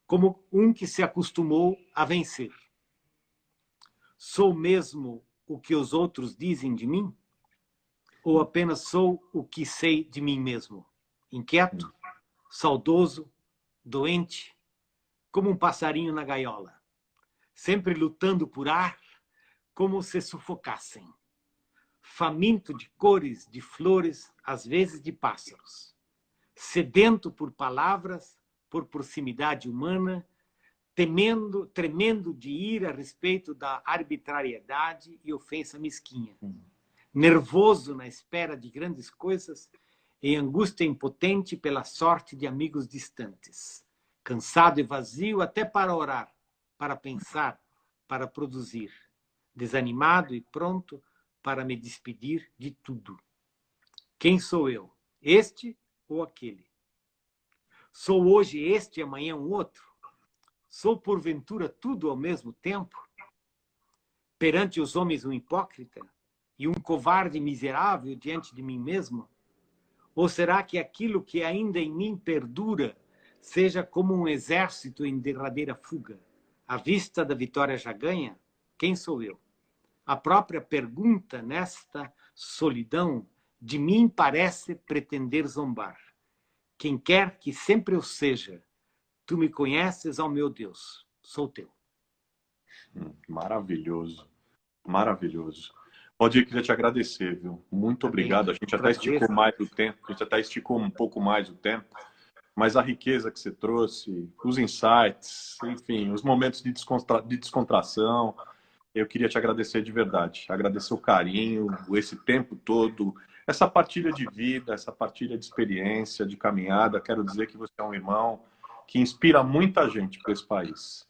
como um que se acostumou a vencer. Sou mesmo o que os outros dizem de mim? Ou apenas sou o que sei de mim mesmo? Inquieto, saudoso, doente, como um passarinho na gaiola, sempre lutando por ar, como se sufocassem. Faminto de cores, de flores, às vezes de pássaros. Sedento por palavras, por proximidade humana, tremendo de ira a respeito da arbitrariedade e ofensa mesquinha. Nervoso na espera de grandes coisas, em angústia impotente pela sorte de amigos distantes. Cansado e vazio até para orar, para pensar, para produzir. Desanimado e pronto para me despedir de tudo. Quem sou eu? Este ou aquele? Sou hoje este e amanhã um outro? Sou porventura tudo ao mesmo tempo? Perante os homens um hipócrita e um covarde miserável diante de mim mesmo? Ou será que aquilo que ainda em mim perdura seja como um exército em derradeira fuga? À vista da vitória já ganha, quem sou eu? A própria pergunta nesta solidão de mim parece pretender zombar. Quem quer que sempre eu seja, tu me conheces, ó meu Deus, sou teu. Maravilhoso, maravilhoso. Valdir, queria te agradecer, viu? Muito obrigado. A gente até esticou mais o tempo, a gente até esticou um pouco mais o tempo, mas a riqueza que você trouxe, os insights, enfim, os momentos de descontração, eu queria te agradecer de verdade. Agradecer o carinho, esse tempo todo, essa partilha de vida, essa partilha de experiência, de caminhada. Quero dizer que você é um irmão que inspira muita gente para esse país.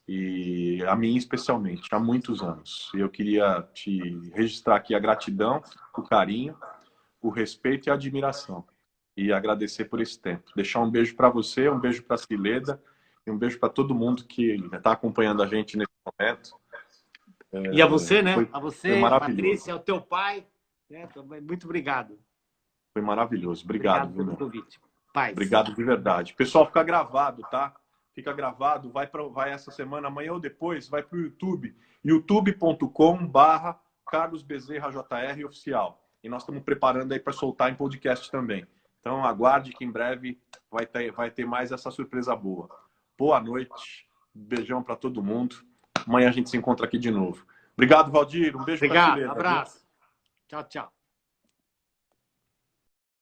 E a mim especialmente, há muitos anos. E eu queria te registrar aqui a gratidão, o carinho, o respeito e a admiração. E agradecer por esse tempo. Deixar um beijo para você, um beijo para a Cileda e um beijo para todo mundo que está acompanhando a gente nesse momento. E a você, né? Foi a você, Patrícia, ao teu pai. Né? Muito obrigado. Foi maravilhoso. Obrigado pelo convite. Paz. Obrigado de verdade. Pessoal, fica gravado, tá? Fica gravado. Vai essa semana, amanhã ou depois, vai para o YouTube. youtube.com/Carlos Bezerra JR oficial. E nós estamos preparando aí para soltar em podcast também. Então, aguarde que em breve vai ter mais essa surpresa boa. Boa noite. Beijão para todo mundo. Amanhã a gente se encontra aqui de novo. Obrigado, Valdir. Um beijo para você. Obrigado. Abraço. Tchau, tchau.